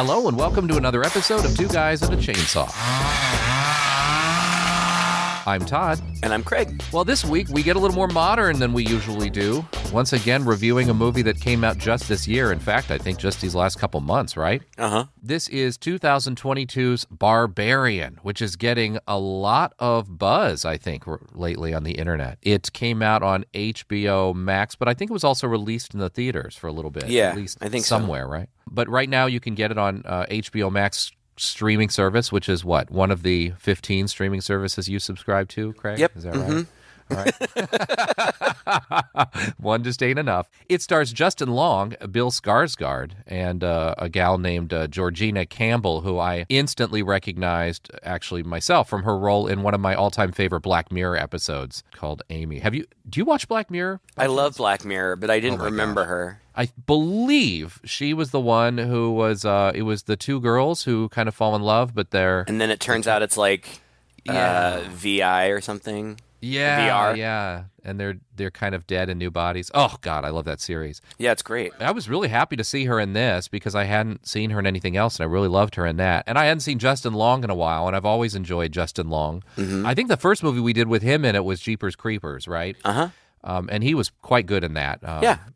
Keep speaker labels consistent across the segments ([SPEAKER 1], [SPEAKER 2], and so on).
[SPEAKER 1] Hello and welcome to another episode of Two Guys and a Chainsaw. I'm Todd.
[SPEAKER 2] And I'm Craig.
[SPEAKER 1] Well, this week we get a little more modern than we usually do. Once again, reviewing a movie that came out just this year. In fact, I think just these last couple months, right?
[SPEAKER 2] Uh-huh.
[SPEAKER 1] This is 2022's Barbarian, which is getting a lot of buzz, I think, lately on the internet. It came out on HBO Max, but I think it was also released in the theaters for a little bit.
[SPEAKER 2] Yeah,
[SPEAKER 1] at least
[SPEAKER 2] I think
[SPEAKER 1] somewhere,
[SPEAKER 2] so.
[SPEAKER 1] Right? But right now you can get it on HBO Max streaming service, which is what? One of the 15 streaming services you subscribe to, Craig?
[SPEAKER 2] Yep.
[SPEAKER 1] Is that right? All right. One just ain't enough. It stars Justin Long, Bill Skarsgård, and a gal named Georgina Campbell, who I instantly recognized, actually, myself from her role in one of my all-time favorite Black Mirror episodes called Amy. Do you watch Black Mirror?
[SPEAKER 2] I love Black Mirror, but I didn't remember her.
[SPEAKER 1] I believe she was the one who was, it was the two girls who kind of fall in love, but they're...
[SPEAKER 2] And then it turns out it's like VI or something.
[SPEAKER 1] Yeah,
[SPEAKER 2] VR.
[SPEAKER 1] Yeah, and they're kind of dead in new bodies. Oh, God, I love that series.
[SPEAKER 2] Yeah, it's great.
[SPEAKER 1] I was really happy to see her in this because I hadn't seen her in anything else, and I really loved her in that. And I hadn't seen Justin Long in a while, and I've always enjoyed Justin Long. Mm-hmm. I think the first movie we did with him in it was Jeepers Creepers, right?
[SPEAKER 2] Uh-huh.
[SPEAKER 1] And he was quite good in that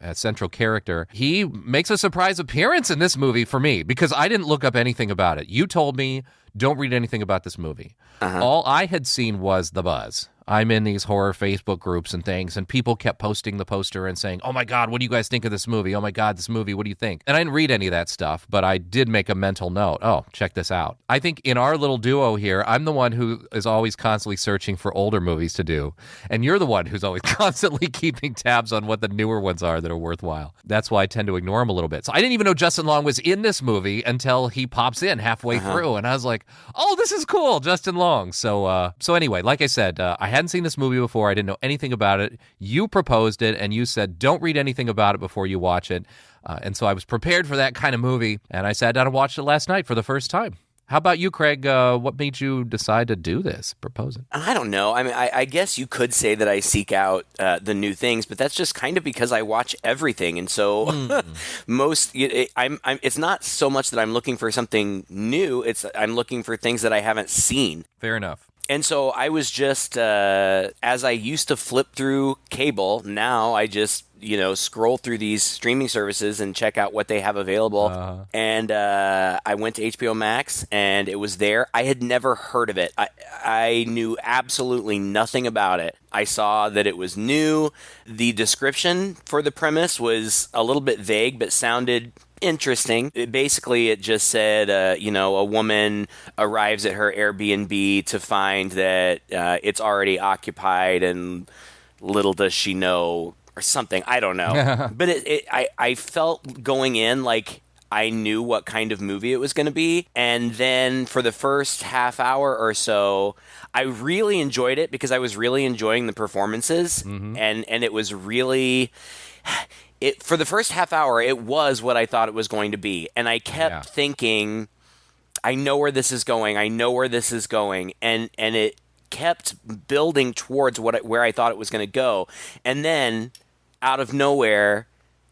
[SPEAKER 1] as central character. He makes a surprise appearance in this movie for me because I didn't look up anything about it. You told me, don't read anything about this movie. Uh-huh. All I had seen was the buzz. I'm in these horror Facebook groups and things, and people kept posting the poster and saying, oh my God, what do you guys think of this movie? Oh my God, this movie, what do you think? And I didn't read any of that stuff, but I did make a mental note. Oh, check this out. I think in our little duo here, I'm the one who is always constantly searching for older movies to do, and you're the one who's always constantly keeping tabs on what the newer ones are that are worthwhile. That's why I tend to ignore them a little bit. So I didn't even know Justin Long was in this movie until he pops in halfway through, and I was like, oh, this is cool, Justin Long. So anyway, like I said, I hadn't seen this movie before. I didn't know anything about it. You proposed it, and you said, don't read anything about it before you watch it. And so I was prepared for that kind of movie, and I sat down and watched it last night for the first time. How about you, Craig? What made you decide to do this, propose it?
[SPEAKER 2] I don't know. I mean, I guess you could say that I seek out the new things, but that's just kind of because I watch everything. And so it's not so much that I'm looking for something new. I'm looking for things that I haven't seen.
[SPEAKER 1] Fair enough.
[SPEAKER 2] And so I was just, as I used to flip through cable, now I just, scroll through these streaming services and check out what they have available. Uh-huh. And I went to HBO Max, and it was there. I had never heard of it. I knew absolutely nothing about it. I saw that it was new. The description for the premise was a little bit vague, but sounded interesting. It just said, a woman arrives at her Airbnb to find that it's already occupied, and little does she know, or something. I don't know. But I felt going in like I knew what kind of movie it was going to be. And then for the first half hour or so, I really enjoyed it because I was really enjoying the performances. Mm-hmm. And it was really... for the first half hour, it was what I thought it was going to be. And I kept thinking, I know where this is going. I know where this is going. And it kept building towards where I thought it was going to go. And then, out of nowhere,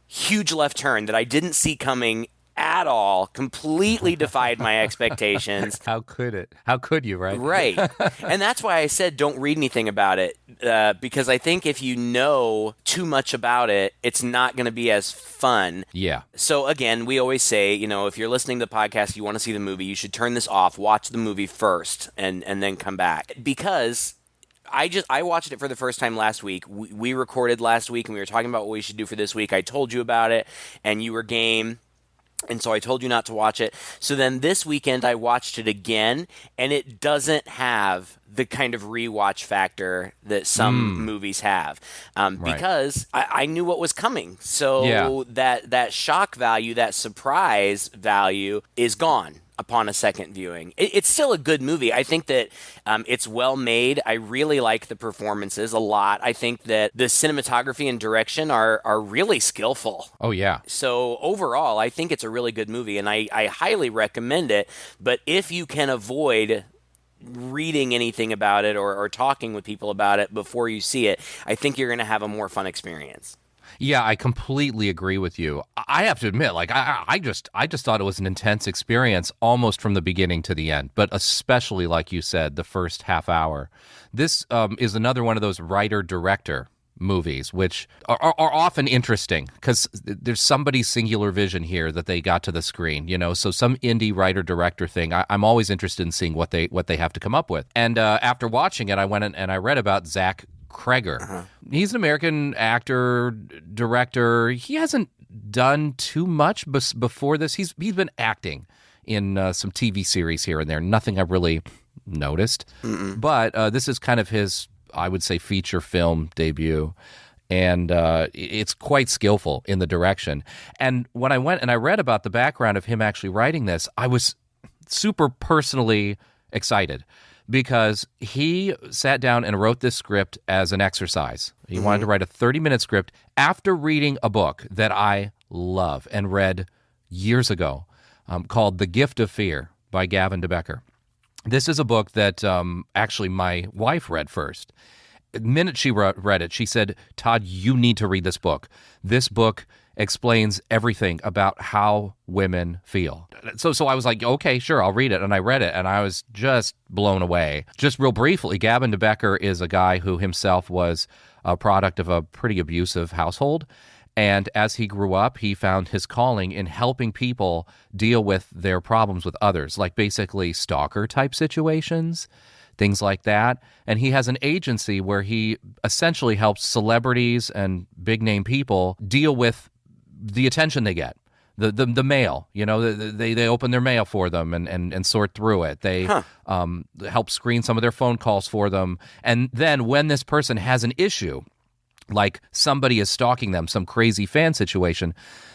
[SPEAKER 2] huge left turn that I didn't see coming at all, completely defied my expectations.
[SPEAKER 1] How could it? How could you, right?
[SPEAKER 2] Right. And that's why I said don't read anything about it, because I think if you know too much about it, it's not going to be as fun. Yeah. So again, we always say, if you're listening to the podcast, you want to see the movie, you should turn this off, watch the movie first, and then come back. Because I watched it for the first time last week. We recorded last week, and we were talking about what we should do for this week. I told you about it, and you were game. And so I told you not to watch it. So then this weekend I watched it again, and it doesn't have the kind of rewatch factor that some movies have, because I knew what was coming. So that shock value, that surprise value is gone upon a second viewing. It's still a good movie. I think that it's well made. I really like the performances a lot. I think that the cinematography and direction are really skillful.
[SPEAKER 1] Oh, yeah.
[SPEAKER 2] So overall, I think it's a really good movie, and I highly recommend it. But if you can avoid reading anything about it or talking with people about it before you see it, I think you're going to have a more fun experience.
[SPEAKER 1] Yeah, I completely agree with you. I have to admit, like I just thought it was an intense experience almost from the beginning to the end, but especially like you said, the first half hour. This is another one of those writer-director movies, which are often interesting because there's somebody's singular vision here that they got to the screen, so some indie writer-director thing. I'm always interested in seeing what they have to come up with. And after watching it, I went and I read about Zach Kreger. He's an American actor, director. He hasn't done too much before this. He's been acting in some TV series here and there. Nothing I've really noticed. But this is kind of his, I would say, feature film debut. And it's quite skillful in the direction. And when I went and I read about the background of him actually writing this, I was super personally excited, because he sat down and wrote this script as an exercise. He wanted to write a 30-minute script after reading a book that I love and read years ago called The Gift of Fear by Gavin de Becker. This is a book that actually my wife read first. The minute she read it, she said, "Todd, you need to read this book. This book explains everything about how women feel." So I was like, okay, sure, I'll read it. And I read it, and I was just blown away. Just real briefly, Gavin de Becker is a guy who himself was a product of a pretty abusive household. And as he grew up, he found his calling in helping people deal with their problems with others, like basically stalker-type situations, things like that. And he has an agency where he essentially helps celebrities and big-name people deal with the attention they get, the mail, they open their mail for them and sort through it. They help screen some of their phone calls for them. And then when this person has an issue, like somebody is stalking them, some crazy fan situation,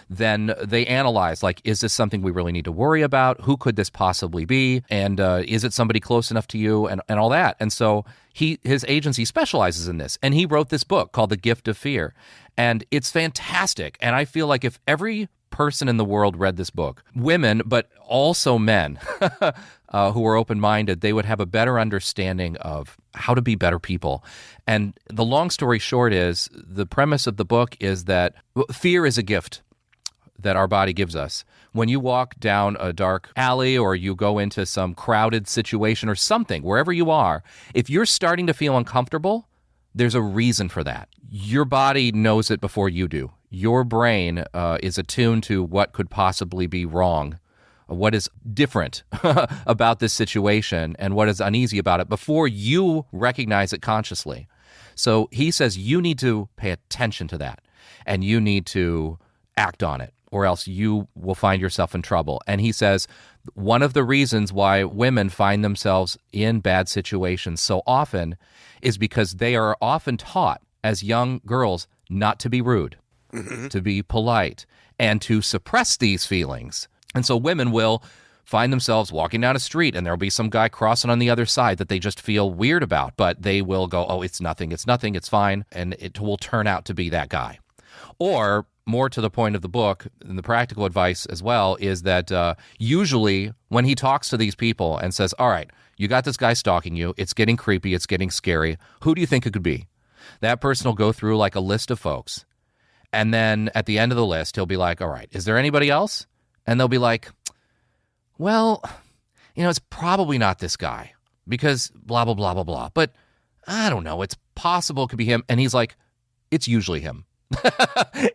[SPEAKER 1] then they analyze, like, is this something we really need to worry about? Who could this possibly be? And is it somebody close enough to you? And all that. And so his agency specializes in this. And he wrote this book called The Gift of Fear. And it's fantastic. And I feel like if every person in the world read this book, women, but also men who are open-minded, they would have a better understanding of how to be better people. And the long story short is, the premise of the book is that fear is a gift that our body gives us. When you walk down a dark alley or you go into some crowded situation or something, wherever you are, if you're starting to feel uncomfortable, there's a reason for that. Your body knows it before you do. Your brain is attuned to what could possibly be wrong, what is different about this situation, and what is uneasy about it before you recognize it consciously. So he says you need to pay attention to that, and you need to act on it, or else you will find yourself in trouble. And he says one of the reasons why women find themselves in bad situations so often is because they are often taught as young girls not to be rude, to be polite, and to suppress these feelings. And so women will find themselves walking down a street, and there'll be some guy crossing on the other side that they just feel weird about, but they will go, oh, it's nothing, it's fine, and it will turn out to be that guy. Or, more to the point of the book, and the practical advice as well, is that usually when he talks to these people and says, all right, you got this guy stalking you, it's getting creepy, it's getting scary, who do you think it could be? That person will go through like a list of folks. And then at the end of the list, he'll be like, all right, is there anybody else? And they'll be like, well, it's probably not this guy because blah, blah, blah, blah, blah. But I don't know. It's possible it could be him. And he's like, it's usually him.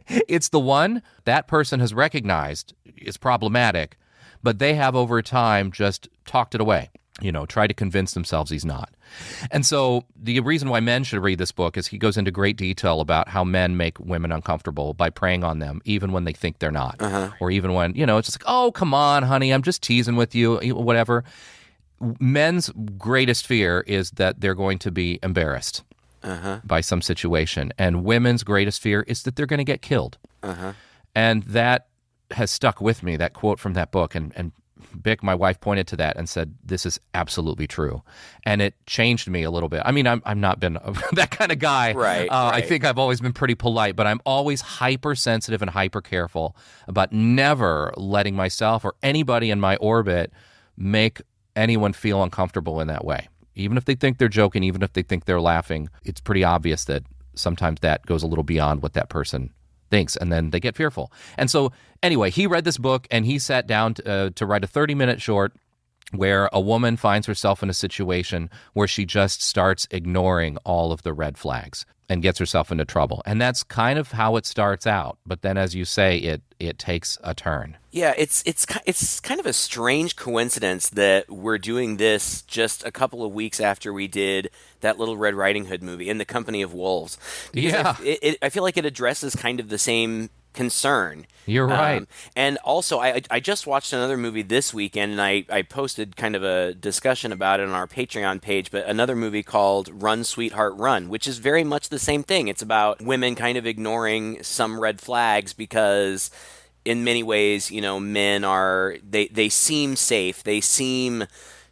[SPEAKER 1] It's the one that person has recognized is problematic, but they have over time just talked it away. Try to convince themselves he's not. And so the reason why men should read this book is he goes into great detail about how men make women uncomfortable by preying on them, even when they think they're not. Or even when, it's just like, oh, come on, honey, I'm just teasing with you, whatever. Men's greatest fear is that they're going to be embarrassed by some situation. And women's greatest fear is that they're going to get killed. And that has stuck with me, that quote from that book. And Bick, my wife, pointed to that and said, this is absolutely true. And it changed me a little bit. I mean, I'm not been that kind of guy.
[SPEAKER 2] Right.
[SPEAKER 1] I think I've always been pretty polite, but I'm always hypersensitive and hyper careful about never letting myself or anybody in my orbit make anyone feel uncomfortable in that way. Even if they think they're joking, even if they think they're laughing, it's pretty obvious that sometimes that goes a little beyond what that person thanks. And then they get fearful. And so anyway, he read this book and he sat down to write a 30-minute short where a woman finds herself in a situation where she just starts ignoring all of the red flags and gets herself into trouble. And that's kind of how it starts out. But then, as you say, it takes a turn.
[SPEAKER 2] Yeah, it's kind of a strange coincidence that we're doing this just a couple of weeks after we did that Little Red Riding Hood movie, In the Company of Wolves. Because
[SPEAKER 1] yeah.
[SPEAKER 2] I feel like it addresses kind of the same concern.
[SPEAKER 1] You're right.
[SPEAKER 2] And also, I just watched another movie this weekend, and I posted kind of a discussion about it on our Patreon page, but another movie called Run, Sweetheart, Run, which is very much the same thing. It's about women kind of ignoring some red flags because in many ways, men are, they seem safe, they seem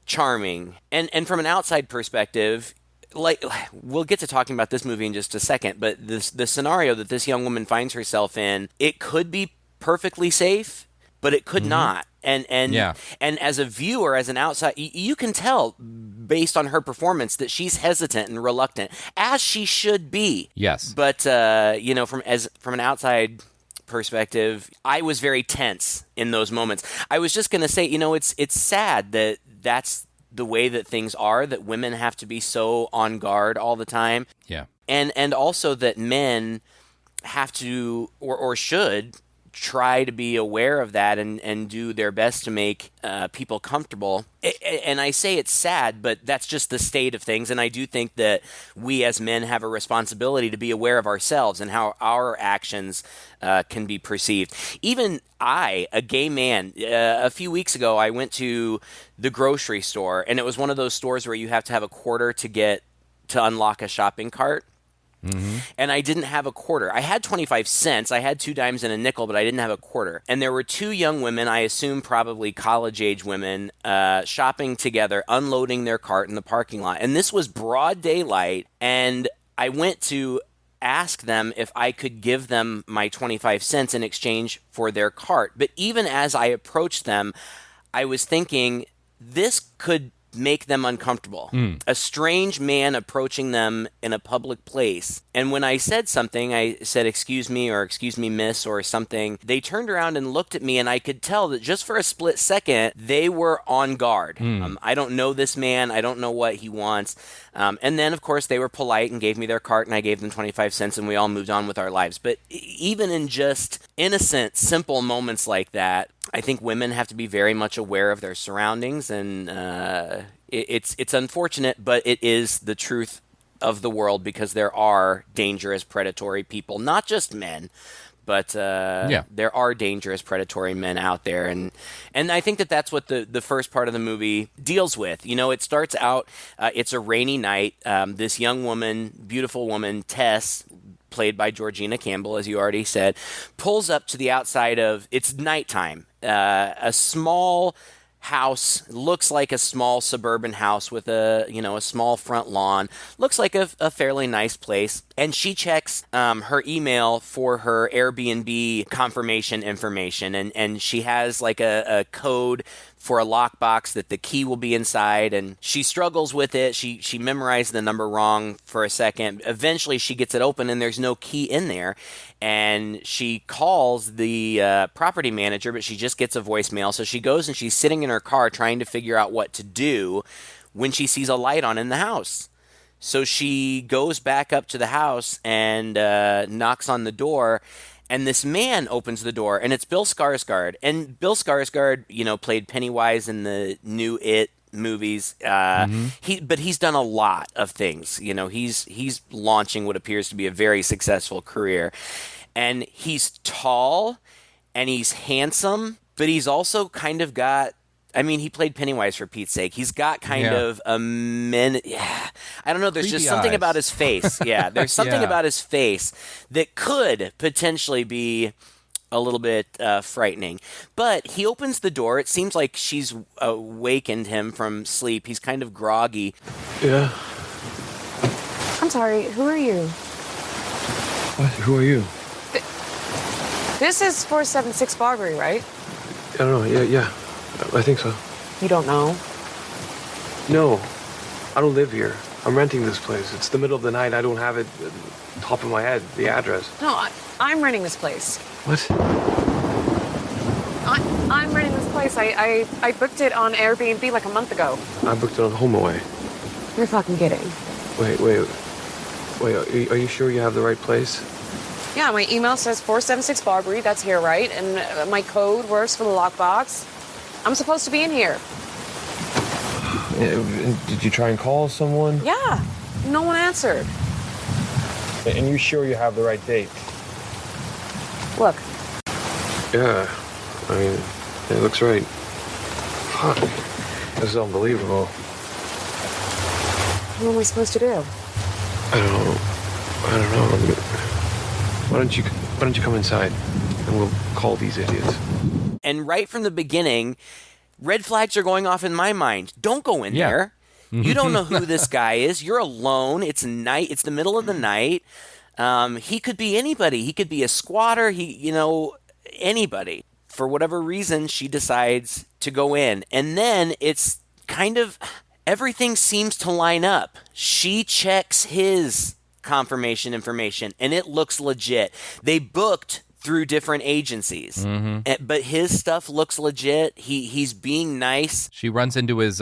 [SPEAKER 2] charming. And from an outside perspective, like, we'll get to talking about this movie in just a second, but the scenario that this young woman finds herself in, it could be perfectly safe, but it could not. And as a viewer, as an outside, you can tell based on her performance that she's hesitant and reluctant, as she should be.
[SPEAKER 1] Yes.
[SPEAKER 2] But from an outside perspective, I was very tense in those moments. I was just going to say, it's sad that that's the way that things are, that women have to be so on guard all the time.
[SPEAKER 1] Yeah.
[SPEAKER 2] And also that men have to or should try to be aware of that and do their best to make people comfortable. And I say it's sad, but that's just the state of things. And I do think that we as men have a responsibility to be aware of ourselves and how our actions can be perceived. Even I, a gay man, a few weeks ago, I went to the grocery store, and it was one of those stores where you have to have a quarter to unlock a shopping cart. Mm-hmm. And I didn't have a quarter. I had 25 cents. I had 2 dimes and a nickel, but I didn't have a quarter. And there were 2 young women, I assume probably college-age women, shopping together, unloading their cart in the parking lot. And this was broad daylight, and I went to ask them if I could give them my 25 cents in exchange for their cart. But even as I approached them, I was thinking, this could make them uncomfortable. A strange man approaching them in a public place. And when I said something, I said, "Excuse me," or "Excuse me, miss," or something, they turned around and looked at me, and I could tell that just for a split second, they were on guard. I don't know this man. I don't know what he wants. And then, of course, they were polite and gave me their cart, and I gave them 25 cents, and we all moved on with our lives. But even in just innocent, simple moments like that, I think women have to be very much aware of their surroundings, and it's unfortunate, but it is the truth of the world, because there are dangerous, predatory people, not just men, but there are dangerous, predatory men out there, and I think that's what the first part of the movie deals with. It starts out, it's a rainy night. This young woman, beautiful woman, Tess, played by Georgina Campbell, as you already said, pulls up to the outside of, it's nighttime, a small house, looks like a small suburban house with a small front lawn, looks like a fairly nice place, and she checks her email for her Airbnb confirmation information, and she has like a code for a lockbox that the key will be inside, and she struggles with it. She memorized the number wrong for a second. Eventually she gets it open and there's no key in there, and she calls the property manager, but she just gets a voicemail. So she goes and she's sitting in her car trying to figure out what to do when she sees a light on in the house. So she goes back up to the house and knocks on the door, and this man opens the door, and it's Bill Skarsgård. And Bill Skarsgård, played Pennywise in the new It movies. But he's done a lot of things. He's launching what appears to be a very successful career. And he's tall, and he's handsome, but he's also kind of got, he played Pennywise, for Pete's sake. He's got kind of a I don't know. There's
[SPEAKER 1] creepy
[SPEAKER 2] just something
[SPEAKER 1] eyes.
[SPEAKER 2] About his face. Yeah, there's something about his face that could potentially be a little bit frightening. But he opens the door. It seems like she's awakened him from sleep. He's kind of groggy.
[SPEAKER 3] Yeah.
[SPEAKER 4] I'm sorry. Who are you?
[SPEAKER 3] What? Who are you?
[SPEAKER 4] This is 476 Barbary, right?
[SPEAKER 3] I don't know. Yeah. I think so.
[SPEAKER 4] You don't know?
[SPEAKER 3] No, I don't live here. I'm renting this place. It's the middle of the night. I don't have it top of my head, the address.
[SPEAKER 4] No, I'm renting this place.
[SPEAKER 3] What?
[SPEAKER 4] I'm renting this place. I booked it on Airbnb like a month ago.
[SPEAKER 3] I booked it on HomeAway.
[SPEAKER 4] You're fucking kidding.
[SPEAKER 3] Wait, are you sure you have the right place?
[SPEAKER 4] Yeah, my email says 476 Barbary. That's here, right? And my code works for the lockbox. I'm supposed to be in here.
[SPEAKER 3] Did you try and call someone?
[SPEAKER 4] Yeah, no one answered.
[SPEAKER 3] And you sure you have the right date?
[SPEAKER 4] Look.
[SPEAKER 3] Yeah, I mean, it looks right. Fuck, this is unbelievable.
[SPEAKER 4] What am I supposed to do?
[SPEAKER 3] I don't know. Why don't you come inside and we'll call these idiots.
[SPEAKER 2] And right from the beginning, red flags are going off in my mind. Don't go in there. You don't know who this guy is. You're alone. It's night. It's the middle of the night. He could be anybody. He could be a squatter. Anybody. For whatever reason, she decides to go in. And then it's kind of everything seems to line up. She checks his confirmation information, and it looks legit. They booked through different agencies, but his stuff looks legit. He's being nice.
[SPEAKER 1] She runs into his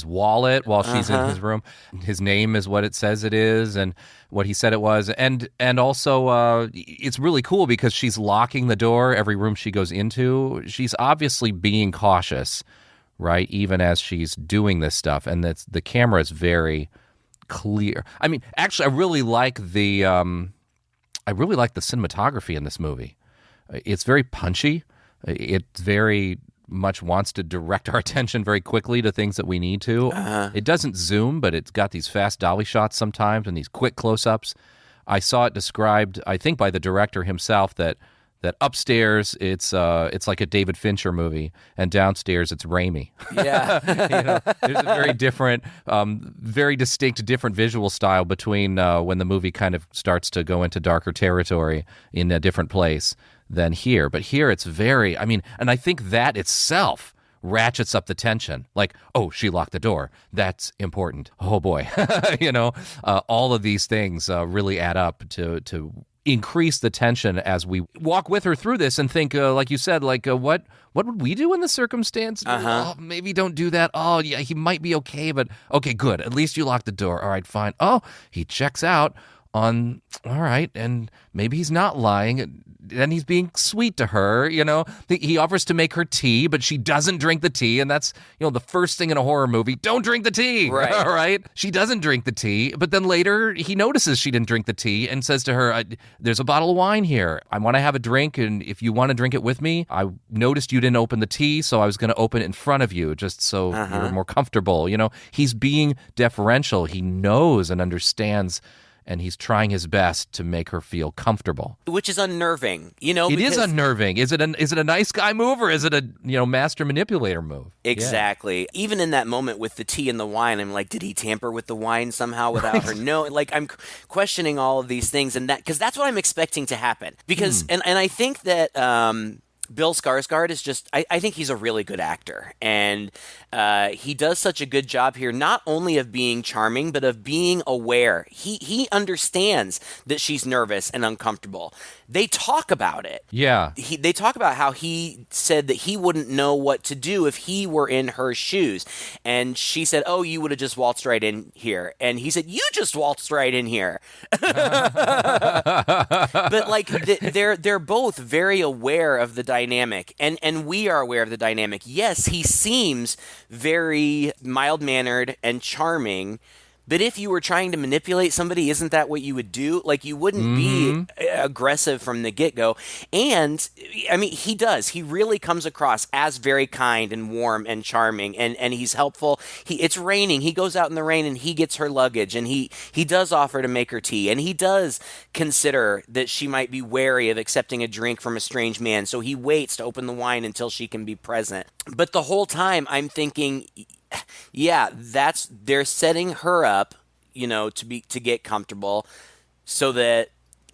[SPEAKER 1] wallet while she's in his room. His name is what it says it is, and what he said it was, and also it's really cool because she's locking the door every room she goes into. She's obviously being cautious, right? Even as she's doing this stuff, and the camera is very clear. I mean, actually, I really like the cinematography in this movie. It's very punchy. It very much wants to direct our attention very quickly to things that we need to. It doesn't zoom, but it's got these fast dolly shots sometimes and these quick close-ups. I saw it described, I think, by the director himself that upstairs it's like a David Fincher movie, and downstairs it's Raimi.
[SPEAKER 2] Yeah.
[SPEAKER 1] There's a very different, very distinct different visual style between when the movie kind of starts to go into darker territory in a different place than here. But here it's very, and I think that itself ratchets up the tension. Like, oh, she locked the door. That's important. Oh boy. All of these things really add up to increase the tension as we walk with her through this and think, like you said, what would we do in this circumstance? Oh, maybe don't do that. Oh, yeah, he might be okay, but okay, good. At least you locked the door. All right, fine. Oh, he checks out on, all right, and maybe he's not lying. Then he's being sweet to her, He offers to make her tea, but she doesn't drink the tea, and that's, the first thing in a horror movie. Don't drink the tea,
[SPEAKER 2] right?
[SPEAKER 1] All right? She doesn't drink the tea, but then later he notices she didn't drink the tea and says to her, there's a bottle of wine here. I want to have a drink, and if you want to drink it with me, I noticed you didn't open the tea, so I was going to open it in front of you just so you're more comfortable. He's being deferential. He knows and understands, and he's trying his best to make her feel comfortable,
[SPEAKER 2] which is unnerving.
[SPEAKER 1] It is unnerving. Is it a nice guy move, or is it a master manipulator move?
[SPEAKER 2] Exactly. Yeah. Even in that moment with the tea and the wine, I'm like, did he tamper with the wine somehow without her? No, I'm questioning all of these things, and because that's what I'm expecting to happen. Because and I think that Bill Skarsgård is just, I think he's a really good actor, and he does such a good job here, not only of being charming, but of being aware. He understands that she's nervous and uncomfortable. They talk about it.
[SPEAKER 1] Yeah.
[SPEAKER 2] They talk about how he said that he wouldn't know what to do if he were in her shoes. And she said, oh, you would have just waltzed right in here. And he said, you just waltzed right in here. But they're both very aware of the dynamic, and we are aware of the dynamic. Yes, he seems very mild-mannered and charming, but if you were trying to manipulate somebody, isn't that what you would do? You wouldn't be aggressive from the get-go. And, he does. He really comes across as very kind and warm and charming, and he's helpful. It's raining. He goes out in the rain, and he gets her luggage, and he does offer to make her tea, and he does consider that she might be wary of accepting a drink from a strange man, so he waits to open the wine until she can be present. But the whole time, I'm thinking, yeah, they're setting her up, to get comfortable, so that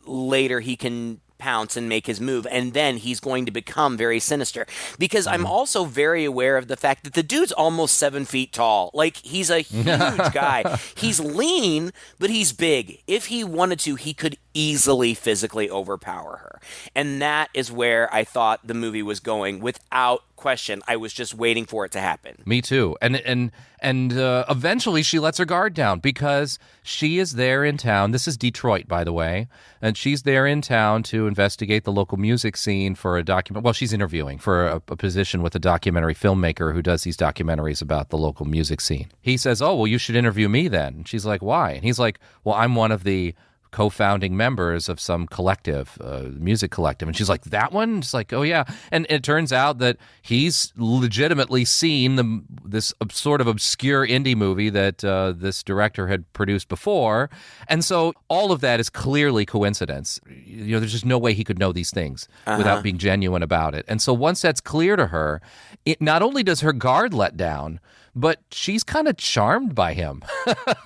[SPEAKER 2] later he can pounce and make his move, and then he's going to become very sinister. Because I'm also very aware of the fact that the dude's almost 7 feet tall. Like, he's a huge guy. He's lean, but he's big. If he wanted to, he could easily physically overpower her. And that is where I thought the movie was going without question. I was just waiting for it to happen.
[SPEAKER 1] Me too. And eventually she lets her guard down because she is there in town. This is Detroit, by the way. And she's there in town to investigate the local music scene for a document. Well, she's interviewing for a position with a documentary filmmaker who does these documentaries about the local music scene. He says, oh, well, you should interview me then. And she's like, why? And he's like, well, I'm one of the co-founding members of some collective, music collective. And she's like, that one? It's like, oh, yeah. And it turns out that he's legitimately seen this sort of obscure indie movie that this director had produced before. And so all of that is clearly coincidence. You know, there's just no way he could know these things without being genuine about it. And so once that's clear to her, it not only does her guard let down, but she's kind of charmed by him.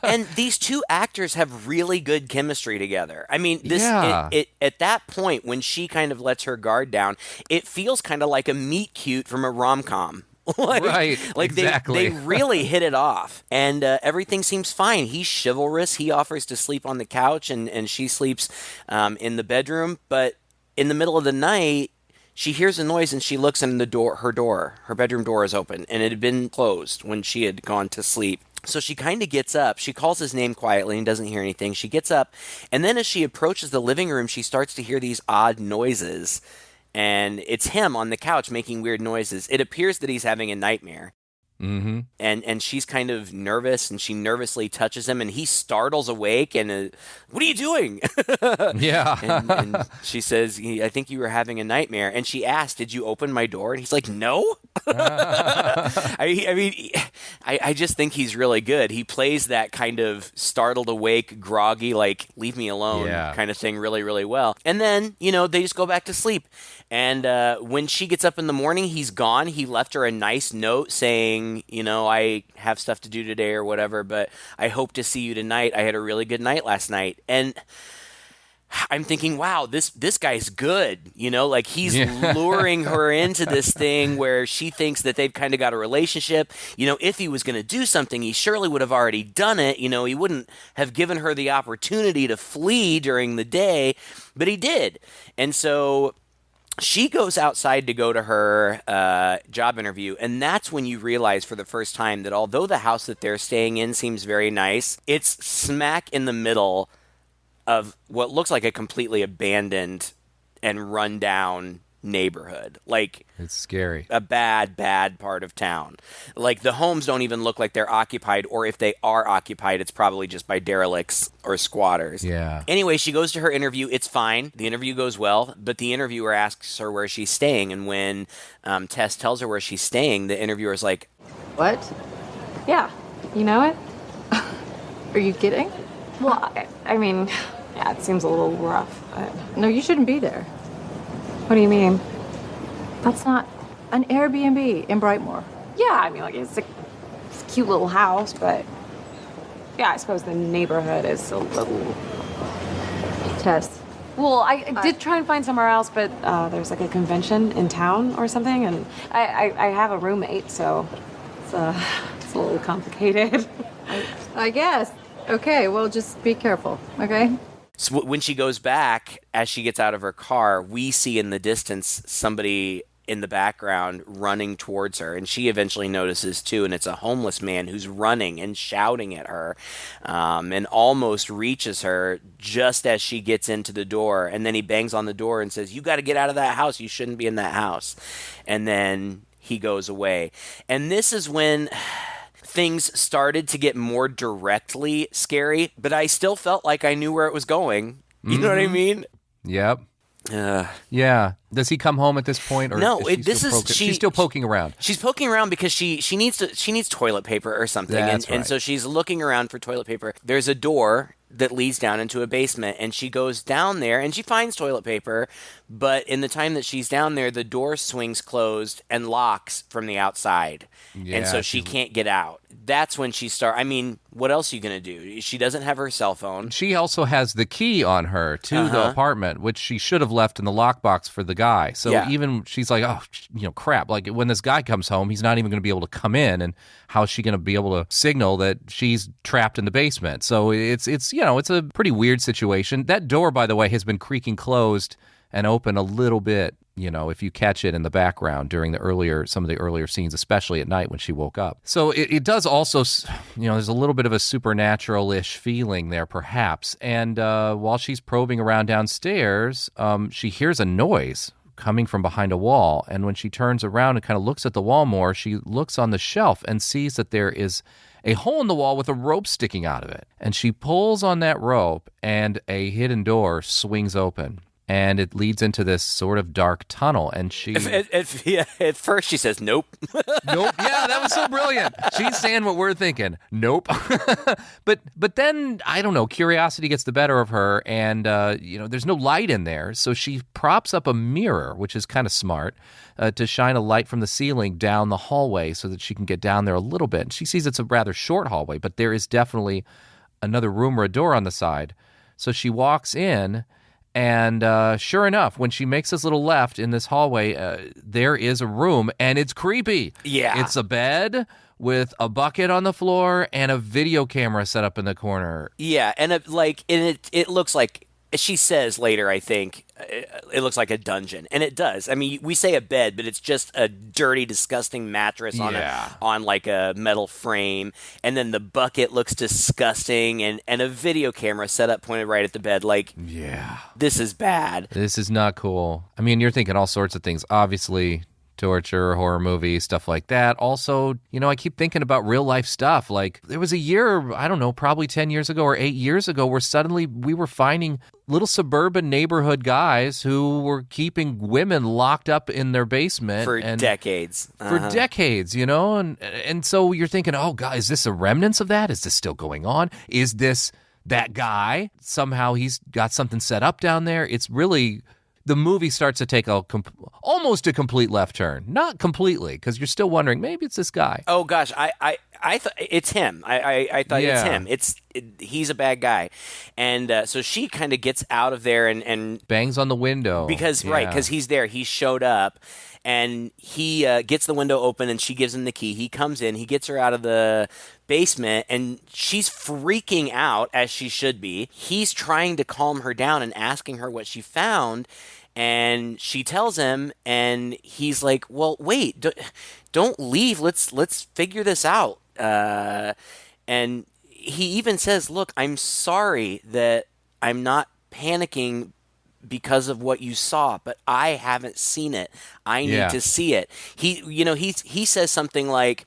[SPEAKER 2] And these two actors have really good chemistry together. I mean, it at that point, when she kind of lets her guard down, it feels kind of like a meet cute from a rom-com.
[SPEAKER 1] Right, exactly.
[SPEAKER 2] They really hit it off. And everything seems fine. He's chivalrous. He offers to sleep on the couch, and she sleeps in the bedroom. But in the middle of the night, she hears a noise and she looks in her bedroom door is open, and it had been closed when she had gone to sleep. So she kind of gets up. She calls his name quietly and doesn't hear anything. She gets up, and then as she approaches the living room, she starts to hear these odd noises. And it's him on the couch making weird noises. It appears that he's having a nightmare.
[SPEAKER 1] Mm-hmm.
[SPEAKER 2] And she's kind of nervous, and she nervously touches him, and he startles awake and, what are you doing?
[SPEAKER 1] Yeah.
[SPEAKER 2] and she says, I think you were having a nightmare. And she asked, did you open my door? And he's like, no. I just think he's really good. He plays that kind of startled awake, groggy, like, leave me alone kind of thing really, really well. And then, they just go back to sleep. And when she gets up in the morning, he's gone. He left her a nice note saying, I have stuff to do today or whatever, but I hope to see you tonight. I had a really good night last night. And I'm thinking, wow, this guy's good. Like, he's luring her into this thing where she thinks that they've kind of got a relationship. If he was going to do something, he surely would have already done it. He wouldn't have given her the opportunity to flee during the day, but he did. And so she goes outside to go to her job interview, and that's when you realize for the first time that although the house that they're staying in seems very nice, it's smack in the middle of what looks like a completely abandoned and run-down neighborhood. Like,
[SPEAKER 1] it's scary.
[SPEAKER 2] A bad part of town. Like, the homes don't even look like they're occupied, or if they are occupied, it's probably just by derelicts or squatters.
[SPEAKER 1] Yeah.
[SPEAKER 2] Anyway, she goes to her interview. It's fine. The interview goes well, but the interviewer asks her where she's staying, and when Tess tells her where she's staying, the interviewer's like,
[SPEAKER 5] what?
[SPEAKER 4] Yeah, you know it?
[SPEAKER 5] Are you kidding?
[SPEAKER 4] Well, I mean, yeah, it seems a little rough, but...
[SPEAKER 5] No, you shouldn't be there.
[SPEAKER 4] What do you mean?
[SPEAKER 5] That's not an Airbnb in Brightmoor.
[SPEAKER 4] Yeah, I mean, like, it's a cute little house, but... Yeah, I suppose the neighborhood is a little...
[SPEAKER 5] Tess.
[SPEAKER 4] Well, I did try and find somewhere else, but there's, like, a convention in town or something, and I have a roommate, so it's a little complicated.
[SPEAKER 5] I guess. Okay, well, just be careful, okay?
[SPEAKER 2] So when she goes back, as she gets out of her car, we see in the distance somebody in the background running towards her, and she eventually notices too, and it's a homeless man who's running and shouting at her, and almost reaches her just as she gets into the door, and then he bangs on the door and says, you got to get out of that house, you shouldn't be in that house. And then he goes away. And this is when things started to get more directly scary, but I still felt like I knew where it was going. You know what I mean?
[SPEAKER 1] Yep. Yeah. Does he come home at this point, or
[SPEAKER 2] no?
[SPEAKER 1] She's still poking around.
[SPEAKER 2] She's poking around because she needs toilet paper or something,
[SPEAKER 1] That's right.
[SPEAKER 2] And so she's looking around for toilet paper. There's a door that leads down into a basement, and she goes down there and she finds toilet paper, But in the time that she's down there, the door swings closed and locks from the outside.
[SPEAKER 1] Yeah,
[SPEAKER 2] and so she can't get out. That's when she starts. I mean, what else are you going to do? She doesn't have her cell phone.
[SPEAKER 1] She also has the key on her to the apartment, which she should have left in the lockbox for the guy. So even she's like, oh, crap. Like when this guy comes home, he's not even going to be able to come in. And how's she going to be able to signal that she's trapped in the basement? So it's a pretty weird situation. That door, by the way, has been creaking closed and open a little bit, if you catch it in the background during some of the earlier scenes, especially at night when she woke up. So it does also, there's a little bit of a supernatural-ish feeling there, perhaps. And while she's probing around downstairs, she hears a noise coming from behind a wall. And when she turns around and kind of looks at the wall more, she looks on the shelf and sees that there is a hole in the wall with a rope sticking out of it. And she pulls on that rope, and a hidden door swings open. And it leads into this sort of dark tunnel. And she...
[SPEAKER 2] At first she says, nope.
[SPEAKER 1] Nope. Yeah, that was so brilliant. She's saying what we're thinking. Nope. But then, I don't know, curiosity gets the better of her. And, there's no light in there. So she props up a mirror, which is kind of smart, to shine a light from the ceiling down the hallway so that she can get down there a little bit. And she sees it's a rather short hallway, but there is definitely another room or a door on the side. So she walks in. And sure enough, when she makes this little left in this hallway, there is a room, and it's creepy.
[SPEAKER 2] Yeah.
[SPEAKER 1] It's a bed with a bucket on the floor and a video camera set up in the corner.
[SPEAKER 2] Yeah, and it looks like, she says later, I think, it looks like a dungeon. And it does. I mean, we say a bed, but it's just a dirty, disgusting mattress on like a metal frame. And then the bucket looks disgusting, and a video camera set up pointed right at the bed. Like,
[SPEAKER 1] yeah,
[SPEAKER 2] this is bad.
[SPEAKER 1] This is not cool. I mean, you're thinking all sorts of things. Obviously, torture, horror movies, stuff like that. Also, I keep thinking about real life stuff. Like there was a year, I don't know, probably 10 years ago or 8 years ago, where suddenly we were finding little suburban neighborhood guys who were keeping women locked up in their basement
[SPEAKER 2] for decades.
[SPEAKER 1] For decades, and so you're thinking, oh God, is this a remnants of that? Is this still going on? Is this that guy? Somehow he's got something set up down there. It's really... The movie starts to take almost a complete left turn. Not completely, because you're still wondering, maybe it's this guy.
[SPEAKER 2] Oh, gosh. I thought it's him. I thought it's him. He's a bad guy. And so she kind of gets out of there and
[SPEAKER 1] bangs on the window.
[SPEAKER 2] Because he's there. He showed up. And he gets the window open, and she gives him the key. He comes in. He gets her out of the basement, and she's freaking out, as she should be. He's trying to calm her down and asking her what she found. And she tells him, and he's like, well, wait, don't leave. Let's figure this out. And he even says, look, I'm sorry that I'm not panicking because of what you saw, but I haven't seen it. I need to see it. He says something like,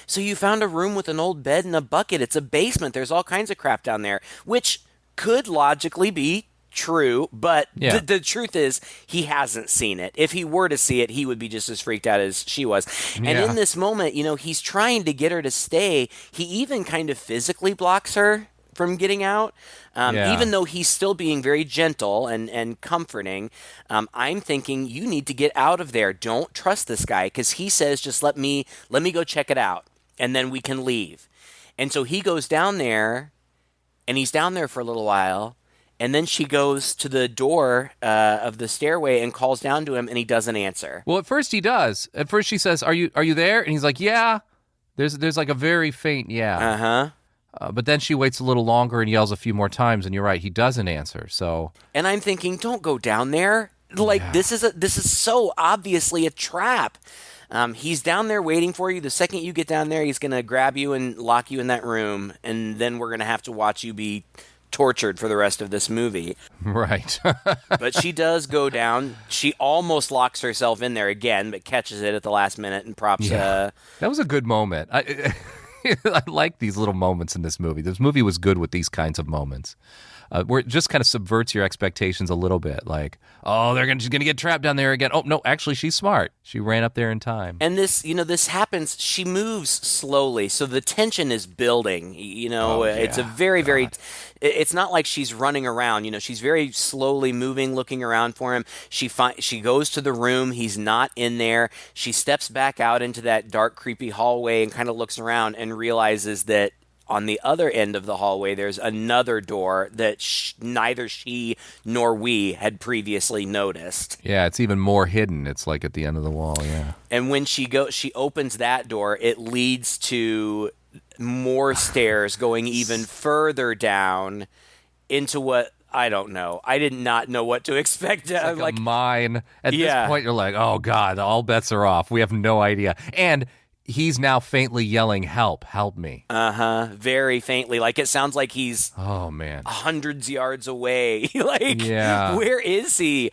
[SPEAKER 2] so you found a room with an old bed and a bucket. It's a basement. There's all kinds of crap down there, which could logically be true, but the truth is he hasn't seen it. If he were to see it, he would be just as freaked out as she was. And in this moment, he's trying to get her to stay. He even kind of physically blocks her from getting out, even though he's still being very gentle and comforting. I'm thinking, you need to get out of there. Don't trust this guy, because he says, just let me go check it out, and then we can leave. And so he goes down there, and he's down there for a little while, and then she goes to the door of the stairway and calls down to him, and he doesn't answer.
[SPEAKER 1] Well, at first he does. At first she says, "Are you there?" And he's like, "Yeah." There's like a very faint yeah. But then she waits a little longer and yells a few more times, and you're right, he doesn't answer. So,
[SPEAKER 2] and I'm thinking, don't go down there. Like this is so obviously a trap. He's down there waiting for you. The second you get down there, he's gonna grab you and lock you in that room, and then we're gonna have to watch you be tortured for the rest of this movie.
[SPEAKER 1] Right.
[SPEAKER 2] But she does go down. She almost locks herself in there again, but catches it at the last minute and props.
[SPEAKER 1] That was a good moment. I like these little moments in this movie. This movie was good with these kinds of moments. where it just kind of subverts your expectations a little bit. Like, oh, she's going to get trapped down there again. Oh, no, actually, she's smart. She ran up there in time.
[SPEAKER 2] And this happens. She moves slowly, so the tension is building. It's a very, very. It's not like she's running around. She's very slowly moving, looking around for him. She goes to the room. He's not in there. She steps back out into that dark, creepy hallway and kind of looks around and realizes that on the other end of the hallway, there's another door that neither she nor we had previously noticed.
[SPEAKER 1] Yeah, it's even more hidden. It's like at the end of the wall, yeah.
[SPEAKER 2] And when she opens that door, it leads to more stairs going even further down into what, I don't know. I did not know what to expect.
[SPEAKER 1] It's like a mine. At this point, you're like, oh, God, all bets are off. We have no idea. And he's now faintly yelling, help me.
[SPEAKER 2] Very faintly. Like, it sounds like he's hundreds yards away. Where is he?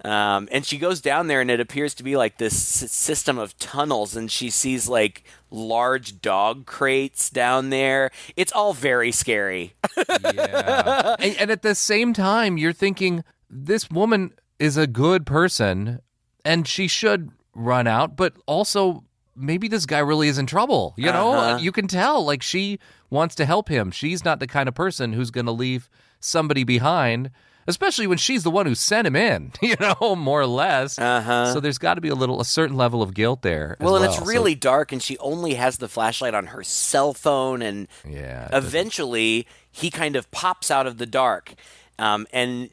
[SPEAKER 2] And she goes down there, and it appears to be like this system of tunnels, and she sees like large dog crates down there. It's all very scary.
[SPEAKER 1] Yeah. And at the same time, you're thinking, this woman is a good person, and she should run out, but also maybe this guy really is in trouble. You can tell, like, she wants to help him. She's not the kind of person who's going to leave somebody behind, especially when she's the one who sent him in, more or less. So there's got to be a certain level of guilt there.
[SPEAKER 2] Well, and it's really dark, and she only has the flashlight on her cell phone, and eventually he kind of pops out of the dark. And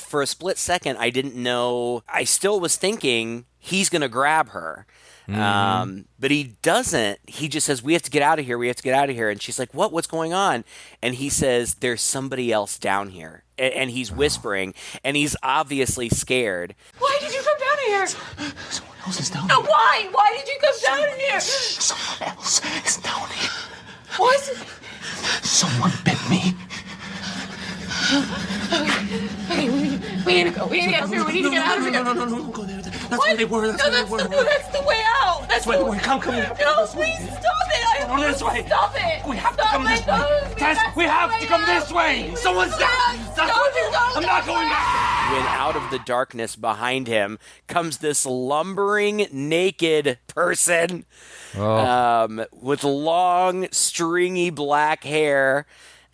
[SPEAKER 2] for a split second, I didn't know. I still was thinking he's going to grab her. But he doesn't. He just says, we have to get out of here. And she's like, what's going on? And he says, there's somebody else down here. And he's whispering, and he's obviously scared.
[SPEAKER 4] Why did you come down here?
[SPEAKER 3] Someone else is down
[SPEAKER 4] No,
[SPEAKER 3] here.
[SPEAKER 4] why? Why did you come down here?
[SPEAKER 3] Someone else is down here.
[SPEAKER 4] What?
[SPEAKER 3] Someone bit me.
[SPEAKER 4] Okay, we need to go. We need to get out of here. We need to get out of here.
[SPEAKER 3] No, don't go there. That's where they were.
[SPEAKER 4] That's the way out. That's
[SPEAKER 3] where they were. Come.
[SPEAKER 4] No, please stop it.
[SPEAKER 3] Come this way.
[SPEAKER 4] Stop it.
[SPEAKER 3] We have to come this way. Tess, we have to come this way. Someone's down. I'm not going back.
[SPEAKER 2] When out of the darkness behind him comes this lumbering, naked person with long, stringy black hair.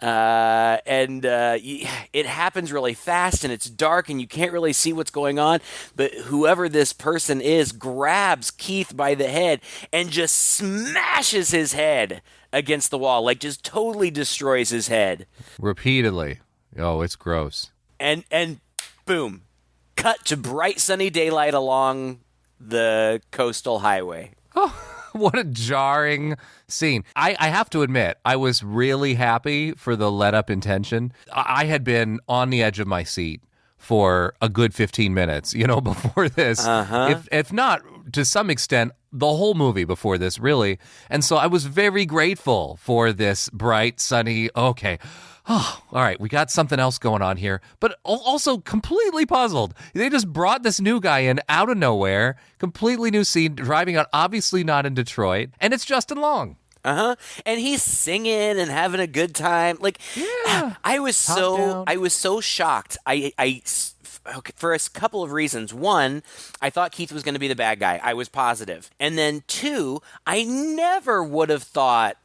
[SPEAKER 2] It happens really fast, and it's dark, and you can't really see what's going on. But whoever this person is grabs Keith by the head and just smashes his head against the wall, like just totally destroys his head.
[SPEAKER 1] Repeatedly. Oh, it's gross.
[SPEAKER 2] And boom, cut to bright sunny daylight along the coastal highway.
[SPEAKER 1] Oh, what a jarring scene. I have to admit, I was really happy for the let-up intention. I had been on the edge of my seat for a good 15 minutes, before this. If not, to some extent, the whole movie before this, really. And so I was very grateful for this bright, sunny, okay, oh, all right, we got something else going on here, but also completely puzzled. They just brought this new guy in out of nowhere, completely new scene, driving out, obviously not in Detroit, and it's Justin Long.
[SPEAKER 2] And he's singing and having a good time. Like, yeah, I was so shocked. For a couple of reasons. One, I thought Keith was going to be the bad guy. I was positive. And then two, I never would have thought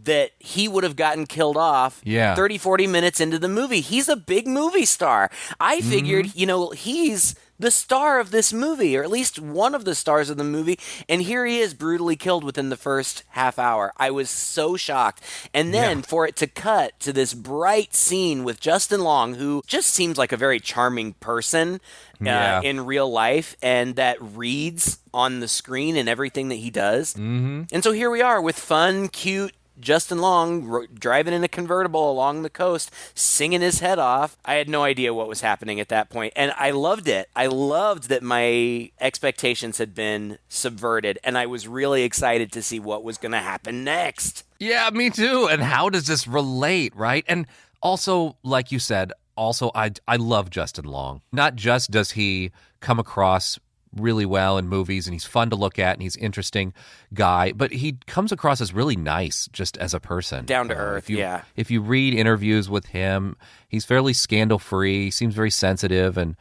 [SPEAKER 2] that he would have gotten killed off 30, 40 minutes into the movie. He's a big movie star. I figured, he's the star of this movie, or at least one of the stars of the movie, and here he is brutally killed within the first half hour. I was so shocked. And then for it to cut to this bright scene with Justin Long, who just seems like a very charming person in real life, and that reads on the screen and everything that he does. And so here we are with fun, cute Justin Long driving in a convertible along the coast, singing his head off. I had no idea what was happening at that point, and I loved it. I loved that my expectations had been subverted, and I was really excited to see what was going to happen next.
[SPEAKER 1] Yeah, me too. And how does this relate, right? And also, like you said, I love Justin Long. Not just does he come across really well in movies, and he's fun to look at, and he's an interesting guy. But he comes across as really nice just as a person.
[SPEAKER 2] Down to earth,
[SPEAKER 1] If you read interviews with him, he's fairly scandal-free. He seems very sensitive, and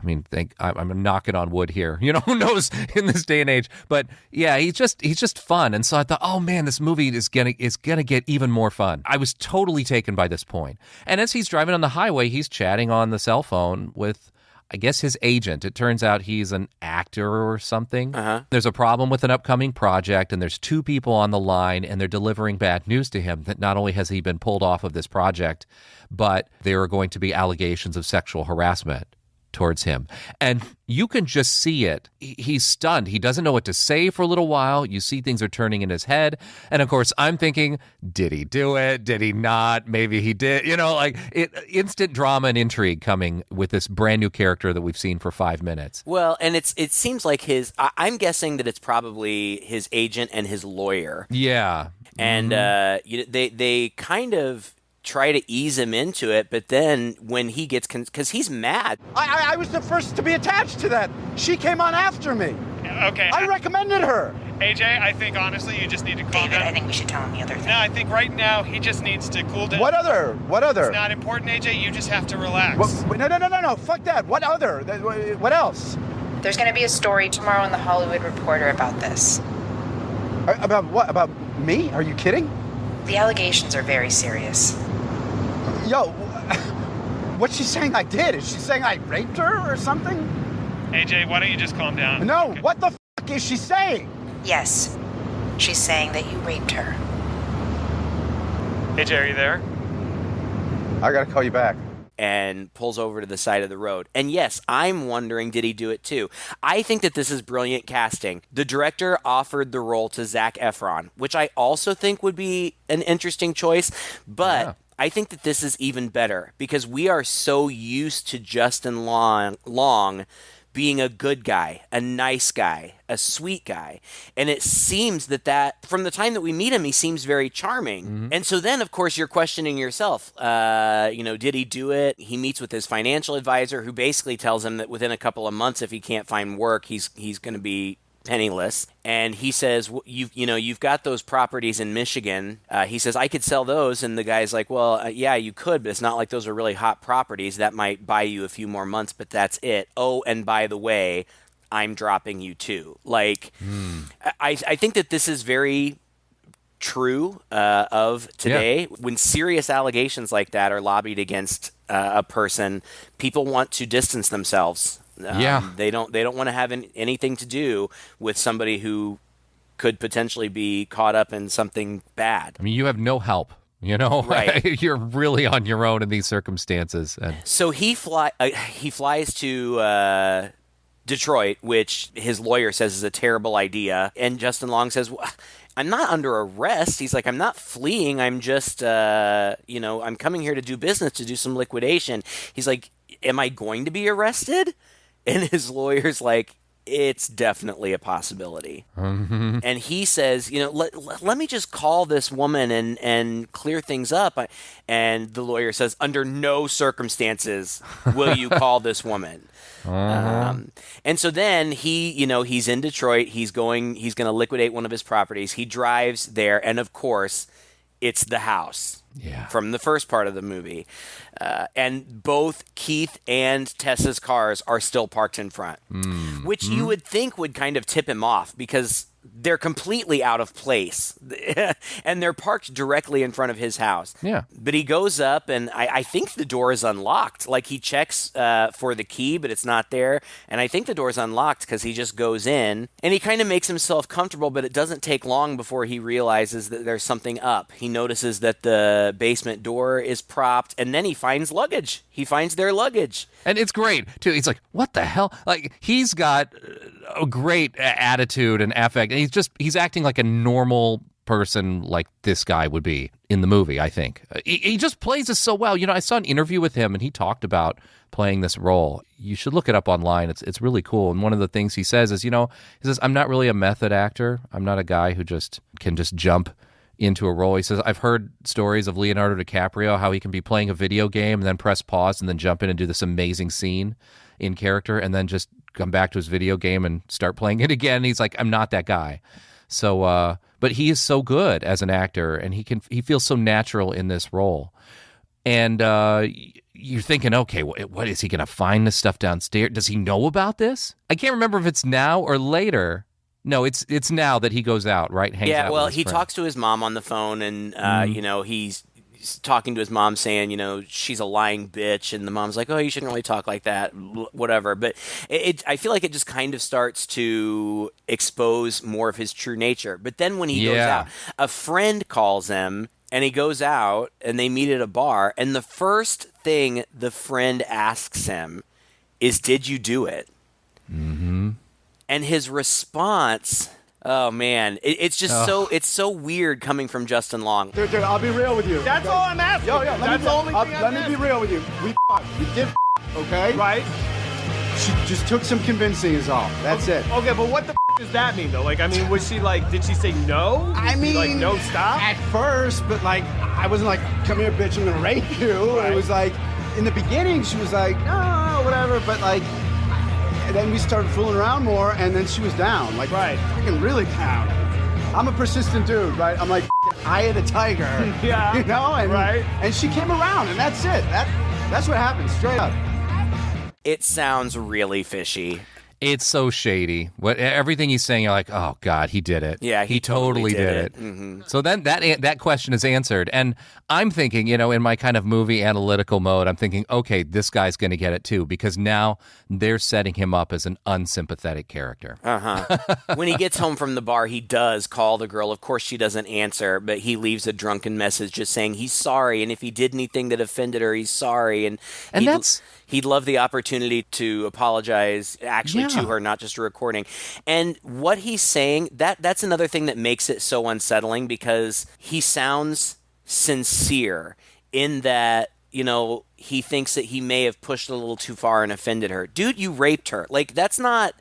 [SPEAKER 1] I mean, I'm knocking on wood here. Who knows in this day and age? But yeah, he's just fun. And so I thought, oh man, this movie is gonna get even more fun. I was totally taken by this point. And as he's driving on the highway, he's chatting on the cell phone with, I guess, his agent. It turns out he's an actor or something. There's a problem with an upcoming project, and there's two people on the line, and they're delivering bad news to him that not only has he been pulled off of this project, but there are going to be allegations of sexual harassment towards him. And you can just see it. He's stunned. He doesn't know what to say for a little while. You see things are turning in his head. And of course, I'm thinking, did he do it? Did he not? Maybe he did. Instant drama and intrigue coming with this brand new character that we've seen for 5 minutes.
[SPEAKER 2] Well, and it seems like I'm guessing that it's probably his agent and his lawyer.
[SPEAKER 1] Yeah.
[SPEAKER 2] And they kind of try to ease him into it, but then when he gets because he's mad.
[SPEAKER 6] I was the first to be attached to that. She came on after me.
[SPEAKER 7] Okay.
[SPEAKER 6] I recommended her.
[SPEAKER 7] AJ, I think honestly you just need to calm down.
[SPEAKER 8] I think we should tell him the other thing.
[SPEAKER 7] No, I think right now he just needs to cool down.
[SPEAKER 6] What other?
[SPEAKER 7] It's not important, AJ. You just have to relax.
[SPEAKER 6] No. Fuck that. What other? What else?
[SPEAKER 8] There's going to be a story tomorrow in the Hollywood Reporter about this.
[SPEAKER 6] About what? About me? Are you kidding?
[SPEAKER 8] The allegations are very serious.
[SPEAKER 6] Yo, what's she saying I did? Is she saying I raped her or something?
[SPEAKER 7] AJ, why don't you just calm down?
[SPEAKER 6] No,
[SPEAKER 7] Okay.
[SPEAKER 6] What the fuck is she saying?
[SPEAKER 8] Yes. She's saying that you raped her.
[SPEAKER 7] AJ, are you there?
[SPEAKER 6] I gotta call you back.
[SPEAKER 2] And pulls over to the side of the road. And yes, I'm wondering, did he do it too? I think that this is brilliant casting. The director offered the role to Zac Efron, which I also think would be an interesting choice, but yeah. I think that this is even better because we are so used to Justin Long being a good guy, a nice guy, a sweet guy. And it seems that from the time that we meet him, he seems very charming. Mm-hmm. And so then, of course, you're questioning yourself. Did he do it? He meets with his financial advisor who basically tells him that within a couple of months, if he can't find work, he's going to be penniless. And he says, you've got those properties in Michigan. He says, I could sell those. And the guy's like, well, yeah, you could, but it's not like those are really hot properties. That might buy you a few more months, but that's it. Oh, and by the way, I'm dropping you too. I think that this is very true of today. Yeah. When serious allegations like that are lobbied against a person, people want to distance themselves. They don't want to have anything to do with somebody who could potentially be caught up in something bad.
[SPEAKER 1] I mean, you have no help,
[SPEAKER 2] right?
[SPEAKER 1] You're really on your own in these circumstances. And
[SPEAKER 2] so he flies to Detroit, which his lawyer says is a terrible idea. And Justin Long says, well, I'm not under arrest. He's like, I'm not fleeing. I'm just, I'm coming here to do business, to do some liquidation. He's like, am I going to be arrested? And his lawyer's like, it's definitely a possibility. Mm-hmm. And he says, let me just call this woman and clear things up. And the lawyer says, under no circumstances will you call this woman. And so then he's in Detroit. He's going to liquidate one of his properties. He drives there. And of course, it's the house.
[SPEAKER 1] Yeah.
[SPEAKER 2] From the first part of the movie. And both Keith and Tess's cars are still parked in front, which you would think would kind of tip him off because they're completely out of place and they're parked directly in front of his house.
[SPEAKER 1] Yeah.
[SPEAKER 2] But he goes up and I think the door is unlocked. Like he checks for the key, but it's not there. And I think the door is unlocked because he just goes in and he kind of makes himself comfortable, but it doesn't take long before he realizes that there's something up. He notices that the basement door is propped and then he finds luggage. He finds their luggage.
[SPEAKER 1] And it's great, too. He's like, what the hell? Like, he's got a great attitude and affect. And he's acting like a normal person like this guy would be in the movie, I think. He just plays this so well. I saw an interview with him, and he talked about playing this role. You should look it up online. It's really cool. And one of the things he says is, he says, I'm not really a method actor. I'm not a guy who can just jump into a role. He says, I've heard stories of Leonardo DiCaprio, how he can be playing a video game and then press pause and then jump in and do this amazing scene in character and then just come back to his video game and start playing it again. He's like, I'm not that guy. So, but he is so good as an actor, and he feels so natural in this role. And you're thinking, okay, what is he going to find this stuff downstairs? Does he know about this? I can't remember if it's now or later. No, it's now that he goes out, right? Hangs out with his
[SPEAKER 2] he
[SPEAKER 1] friend.
[SPEAKER 2] Talks to his mom on the phone, and he's talking to his mom saying, she's a lying bitch, and the mom's like, oh, you shouldn't really talk like that, whatever. But I feel like it just kind of starts to expose more of his true nature. But then when he goes out, a friend calls him, and he goes out, and they meet at a bar, and the first thing the friend asks him is, did you do it?
[SPEAKER 1] Mm-hmm.
[SPEAKER 2] And his response, oh man, it's just it's so weird coming from Justin Long.
[SPEAKER 6] Dude, I'll be real with you.
[SPEAKER 7] That's all I'm asking. That's the only thing
[SPEAKER 6] Let me be real with you. We did, okay?
[SPEAKER 7] Right?
[SPEAKER 6] She just took some convincing is all. That's it.
[SPEAKER 7] Okay, but what the does that mean, though? Like, I mean, was she like, did she say no?
[SPEAKER 6] I mean,
[SPEAKER 7] like, no, stop?
[SPEAKER 6] At first, but like, I wasn't like, come here, bitch, I'm gonna rape you.
[SPEAKER 7] Right.
[SPEAKER 6] It was like, in the beginning, she was like, no, whatever, but like, and then we started fooling around more, and then she was down, like, fucking really down. I'm a persistent dude, right? I'm like, eye of the tiger,
[SPEAKER 7] yeah,
[SPEAKER 6] and she came around, and that's it. That's what happened, straight up.
[SPEAKER 2] It sounds really fishy.
[SPEAKER 1] It's so shady. Everything he's saying, you're like, oh God, he did it.
[SPEAKER 2] Yeah,
[SPEAKER 1] he totally did it.
[SPEAKER 2] Mm-hmm.
[SPEAKER 1] So then that question is answered, and I'm thinking, in my kind of movie analytical mode, I'm thinking, okay, this guy's going to get it too, because now they're setting him up as an unsympathetic character.
[SPEAKER 2] When he gets home from the bar, he does call the girl. Of course, she doesn't answer, but he leaves a drunken message just saying he's sorry, and if he did anything that offended her, he's sorry, and he'd love the opportunity to apologize actually to her, not just a recording. And what he's saying, that's another thing that makes it so unsettling, because he sounds sincere in that, he thinks that he may have pushed a little too far and offended her. Dude, you raped her. Like, that's not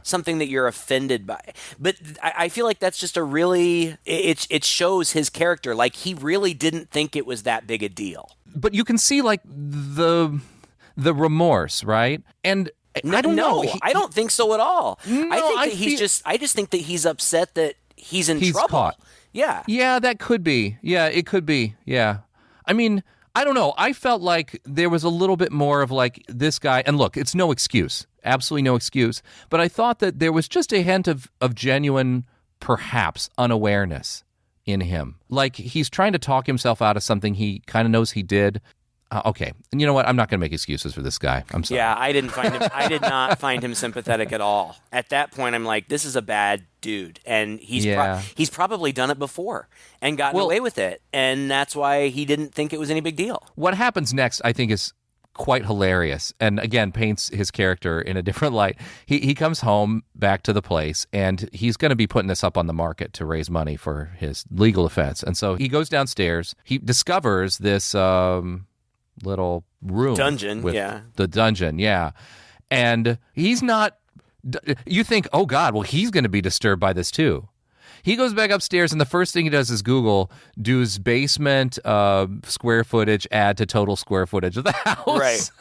[SPEAKER 2] something that you're offended by. But I feel like that's just a really, it shows his character. Like, he really didn't think it was that big a deal.
[SPEAKER 1] But you can see, like, the remorse, right? And I don't know.
[SPEAKER 2] I don't think so at all.
[SPEAKER 1] No,
[SPEAKER 2] I just think that he's upset that he's in trouble.
[SPEAKER 1] Caught.
[SPEAKER 2] Yeah.
[SPEAKER 1] Yeah, that could be. Yeah, it could be. Yeah. I mean, I don't know. I felt like there was a little bit more of like this guy, and look, it's no excuse. Absolutely no excuse. But I thought that there was just a hint of genuine, perhaps, unawareness in him. Like he's trying to talk himself out of something he kind of knows he did. Okay, and you know what? I'm not going to make excuses for this guy. I'm sorry.
[SPEAKER 2] Yeah, I did not find him sympathetic at all. At that point, I'm like, this is a bad dude, and he's probably done it before and gotten away with it, and that's why he didn't think it was any big deal.
[SPEAKER 1] What happens next, I think, is quite hilarious, and again, paints his character in a different light. He comes home back to the place, and he's going to be putting this up on the market to raise money for his legal offense, and so he goes downstairs. He discovers this little room
[SPEAKER 2] dungeon
[SPEAKER 1] with the dungeon and he's not, you think, oh God, well, he's going to be disturbed by this too. He goes back upstairs, and the first thing he does is Google Dude's basement square footage add to total square footage of the house.
[SPEAKER 2] Right.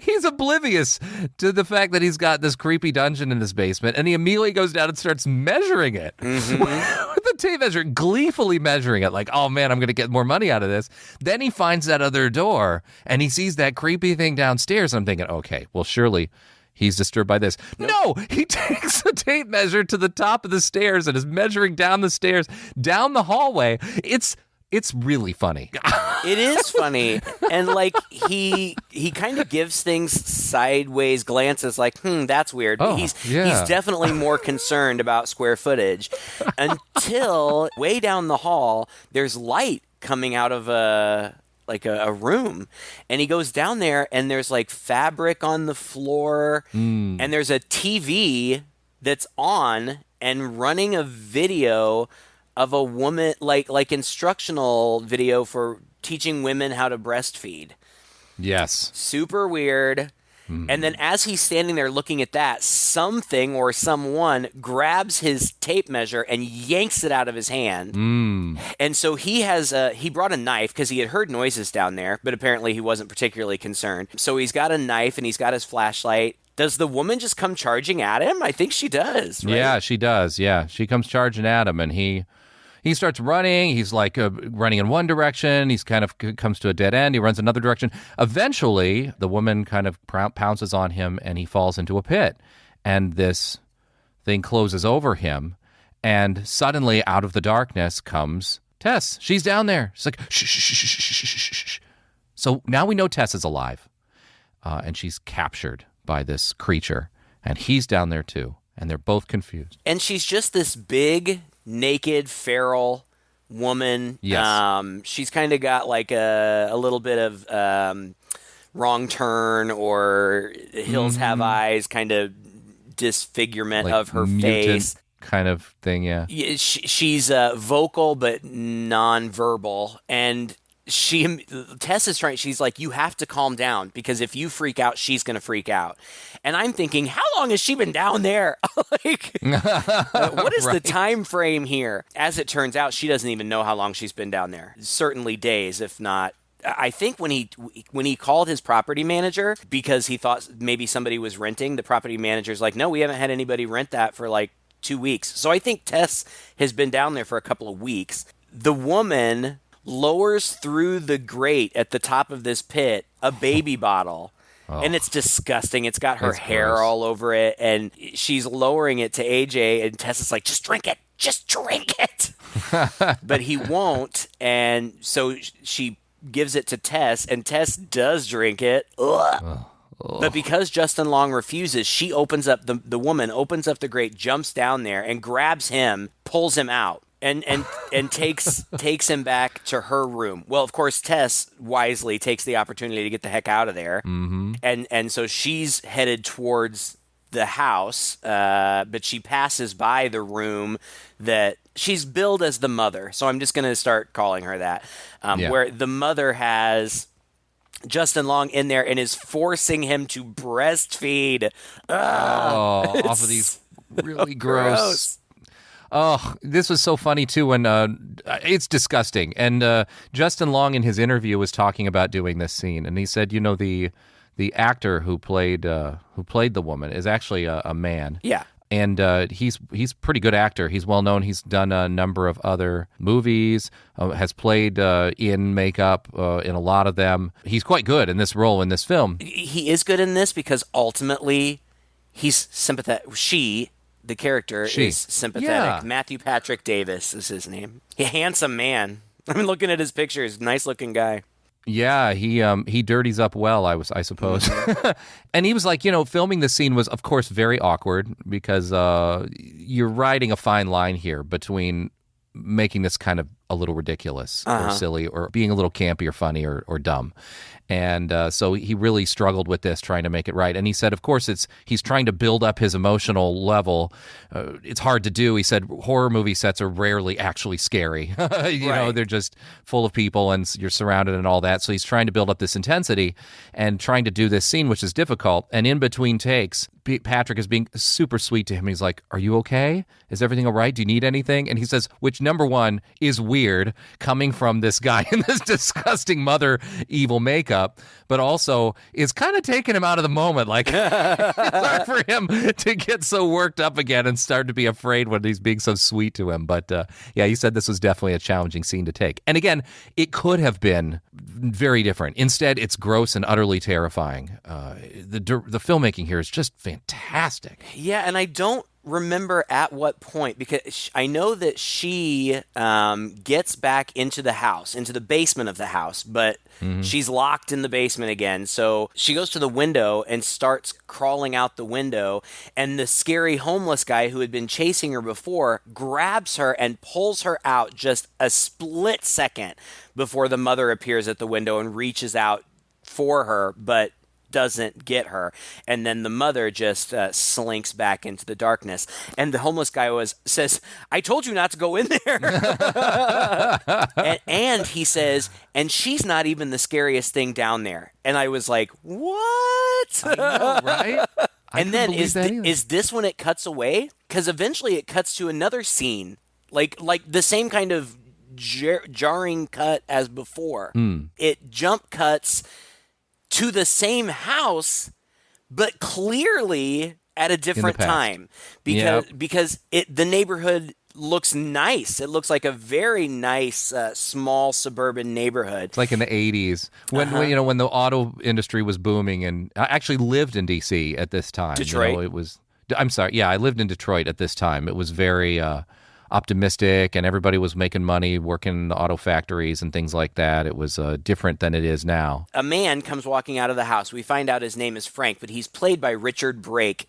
[SPEAKER 1] He's oblivious to the fact that he's got this creepy dungeon in his basement, and he immediately goes down and starts measuring it.
[SPEAKER 2] Mm-hmm.
[SPEAKER 1] With the tape measure, gleefully measuring it, like, oh man, I'm going to get more money out of this. Then he finds that other door, and he sees that creepy thing downstairs. I'm thinking, okay, well, surely he's disturbed by this. No, he takes a tape measure to the top of the stairs and is measuring down the stairs, down the hallway. It's really funny.
[SPEAKER 2] It is funny. And like he kind of gives things sideways glances like, that's weird. But he's definitely more concerned about square footage until way down the hall there's light coming out of a room, and he goes down there and there's like fabric on the floor and there's a TV that's on and running a video of a woman, like instructional video for teaching women how to breastfeed.
[SPEAKER 1] Yes.
[SPEAKER 2] Super weird. And then as he's standing there looking at that, something or someone grabs his tape measure and yanks it out of his hand. And so he brought a knife because he had heard noises down there, but apparently he wasn't particularly concerned. So he's got a knife and he's got his flashlight, Does the woman just come charging at him? I think she does. Right?
[SPEAKER 1] Yeah, she does. Yeah, she comes charging at him, and he starts running. He's like running in one direction. He's kind of comes to a dead end. He runs another direction. Eventually, the woman kind of pounces on him, and he falls into a pit. And this thing closes over him, and suddenly, out of the darkness comes Tess. She's down there. She's like, shh, shh, shh, shh, shh, shh, shh. So now we know Tess is alive, and she's captured by this creature, and he's down there too, and they're both confused.
[SPEAKER 2] And she's just this big, naked, feral woman.
[SPEAKER 1] Yes.
[SPEAKER 2] She's kind of got like a little bit of Wrong Turn or Hills Have Eyes kind of disfigurement
[SPEAKER 1] like
[SPEAKER 2] of her face.
[SPEAKER 1] Kind of thing, yeah.
[SPEAKER 2] She's vocal but non-verbal, and Tess is trying. She's like, you have to calm down because if you freak out, she's going to freak out. And I'm thinking, how long has she been down there? Like, what is the time frame here? As it turns out, she doesn't even know how long she's been down there. Certainly days, if not. I think when he called his property manager because he thought maybe somebody was renting, the property manager's like, no, we haven't had anybody rent that for like 2 weeks. So I think Tess has been down there for a couple of weeks. The woman lowers through the grate at the top of this pit a baby bottle. Oh. And it's disgusting. It's got her hair all over it. And she's lowering it to AJ. And Tess is like, just drink it. Just drink it. But he won't. And so she gives it to Tess. And Tess does drink it. Ugh. But because Justin Long refuses, she opens up, the woman opens up the grate, jumps down there, and grabs him, pulls him out. And takes him back to her room. Well, of course, Tess wisely takes the opportunity to get the heck out of there. Mm-hmm. And so she's headed towards the house, but she passes by the room that she's billed as the mother. So I'm just going to start calling her that, where the mother has Justin Long in there and is forcing him to breastfeed.
[SPEAKER 1] Off of these really gross. Oh, this was so funny, too, when it's disgusting. And Justin Long, in his interview, was talking about doing this scene. And he said, you know, the actor who played the woman is actually a man.
[SPEAKER 2] Yeah.
[SPEAKER 1] And he's a pretty good actor. He's well known. He's done a number of other movies, has played in makeup in a lot of them. He's quite good in this role in this film.
[SPEAKER 2] He is good in this because ultimately he's sympathetic. The character is sympathetic. Yeah. Matthew Patrick Davis is his name. A handsome man. I'm looking at his pictures. Nice looking guy.
[SPEAKER 1] Yeah, he dirties up well, I suppose. And he was like, you know, filming the scene was, of course, very awkward because you're riding a fine line here between making this kind of a little ridiculous or silly or being a little campy or funny or dumb. And so he really struggled with this, trying to make it right. And he said, of course, he's trying to build up his emotional level. It's hard to do. He said horror movie sets are rarely actually scary. You know, they're just full of people and you're surrounded and all that. So he's trying to build up this intensity and trying to do this scene, which is difficult. And in between takes, Patrick is being super sweet to him. He's like, are you okay? Is everything all right? Do you need anything? And he says, which, number one, is weird coming from this guy in this disgusting mother evil makeup, but also is kind of taking him out of the moment. Like, it's hard for him to get so worked up again and start to be afraid when he's being so sweet to him. But yeah, he said this was definitely a challenging scene to take. And again, it could have been very different. Instead, it's gross and utterly terrifying. The filmmaking here is just fantastic.
[SPEAKER 2] Yeah, and I don't remember at what point, because I know that she gets back into the house, into the basement of the house, but she's locked in the basement again. So she goes to the window and starts crawling out the window, and the scary homeless guy who had been chasing her before grabs her and pulls her out just a split second before the mother appears at the window and reaches out for her, but doesn't get her. And then the mother just slinks back into the darkness. And the homeless guy says, I told you not to go in there. and he says, and she's not even the scariest thing down there. And I was like, what?
[SPEAKER 1] I know, right?
[SPEAKER 2] And then is this when it cuts away? Because eventually it cuts to another scene. Like the same kind of jarring cut as before. It jump cuts to the same house, but clearly at a different
[SPEAKER 1] past.
[SPEAKER 2] time because the neighborhood looks nice. It looks like a very nice small suburban neighborhood.
[SPEAKER 1] It's like in the 80s when when the auto industry was booming, and I actually lived in DC at this time.
[SPEAKER 2] Detroit.
[SPEAKER 1] I'm sorry. Yeah, I lived in Detroit at this time. It was very optimistic, and everybody was making money working in the auto factories and things like that. It was different than it is now.
[SPEAKER 2] A man comes walking out of the house. We find out his name is Frank, but he's played by Richard Brake,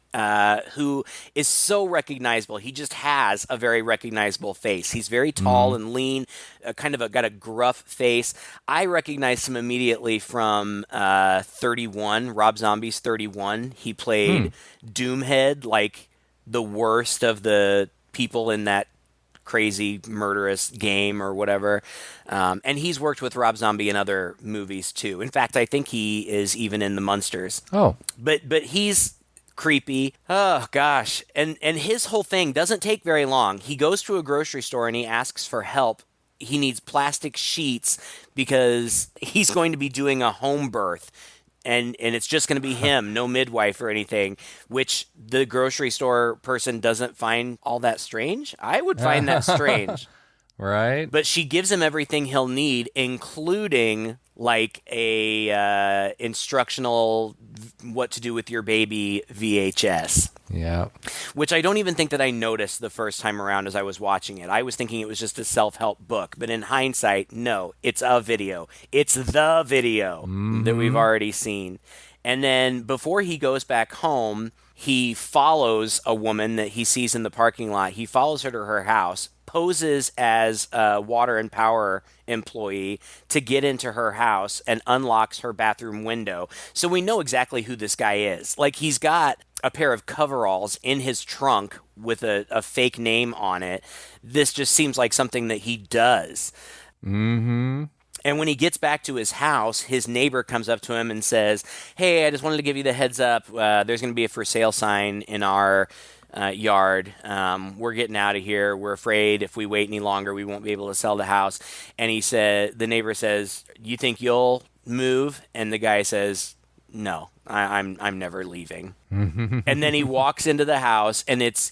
[SPEAKER 2] who is so recognizable. He just has a very recognizable face. He's very tall and lean, got a gruff face. I recognized him immediately from 31, Rob Zombie's 31. He played Doomhead, like the worst of the people in that crazy murderous game or whatever, and he's worked with Rob Zombie in other movies too. In fact, I think he is even in The Munsters. But he's creepy. Oh gosh, and his whole thing doesn't take very long. He goes to a grocery store and he asks for help. He needs plastic sheets because he's going to be doing a home birth. And it's just going to be him, no midwife or anything, which the grocery store person doesn't find all that strange. I would find that strange.
[SPEAKER 1] Right.
[SPEAKER 2] But she gives him everything he'll need, including like a instructional what to do with your baby VHS.
[SPEAKER 1] Yeah.
[SPEAKER 2] Which I don't even think that I noticed the first time around as I was watching it. I was thinking it was just a self-help book. But in hindsight, no, it's a video. It's the video that we've already seen. And then before he goes back home, he follows a woman that he sees in the parking lot. He follows her to her house, poses as a water and power employee to get into her house, and unlocks her bathroom window. So we know exactly who this guy is. Like, he's got a pair of coveralls in his trunk with a fake name on it. This just seems like something that he does.
[SPEAKER 1] Mm-hmm.
[SPEAKER 2] And when he gets back to his house, his neighbor comes up to him and says, "Hey, I just wanted to give you the heads up. There's going to be a for sale sign in our yard. We're getting out of here. We're afraid if we wait any longer, we won't be able to sell the house." And the neighbor says, "You think you'll move?" And the guy says, "No, I'm never leaving." And then he walks into the house, and it's,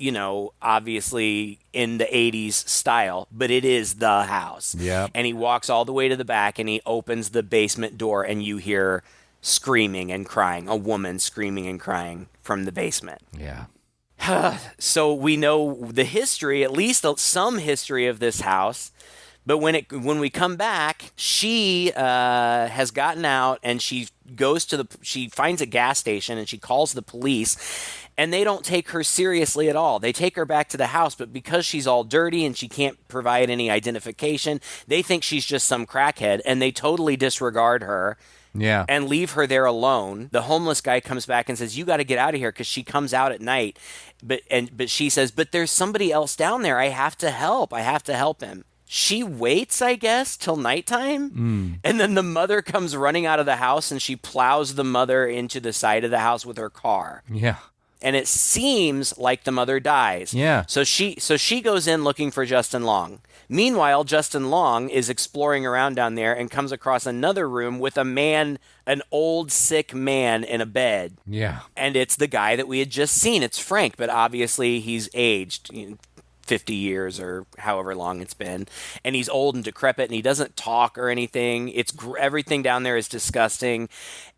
[SPEAKER 2] obviously in the 80s style, but it is the house.
[SPEAKER 1] Yeah.
[SPEAKER 2] And he walks all the way to the back, and he opens the basement door, and you hear screaming and crying, a woman screaming and crying from the basement.
[SPEAKER 1] Yeah.
[SPEAKER 2] So we know the history, at least some history of this house. But when we come back, she has gotten out, and she finds a gas station, and she calls the police, and they don't take her seriously at all. They take her back to the house, but because she's all dirty and she can't provide any identification, they think she's just some crackhead, and they totally disregard her.
[SPEAKER 1] Yeah.
[SPEAKER 2] And leave her there alone. The homeless guy comes back and says, "You got to get out of here," because she comes out at night. But she says, "But there's somebody else down there. I have to help him." She waits, I guess, till nighttime. And then the mother comes running out of the house, and she plows the mother into the side of the house with her car.
[SPEAKER 1] Yeah.
[SPEAKER 2] And it seems like the mother dies.
[SPEAKER 1] Yeah.
[SPEAKER 2] So she goes in looking for Justin Long. Meanwhile, Justin Long is exploring around down there and comes across another room with an old sick man in a bed.
[SPEAKER 1] Yeah.
[SPEAKER 2] And it's the guy that we had just seen. It's Frank, but obviously he's aged 50 years or however long it's been. And he's old and decrepit, and he doesn't talk or anything. Everything down there is disgusting.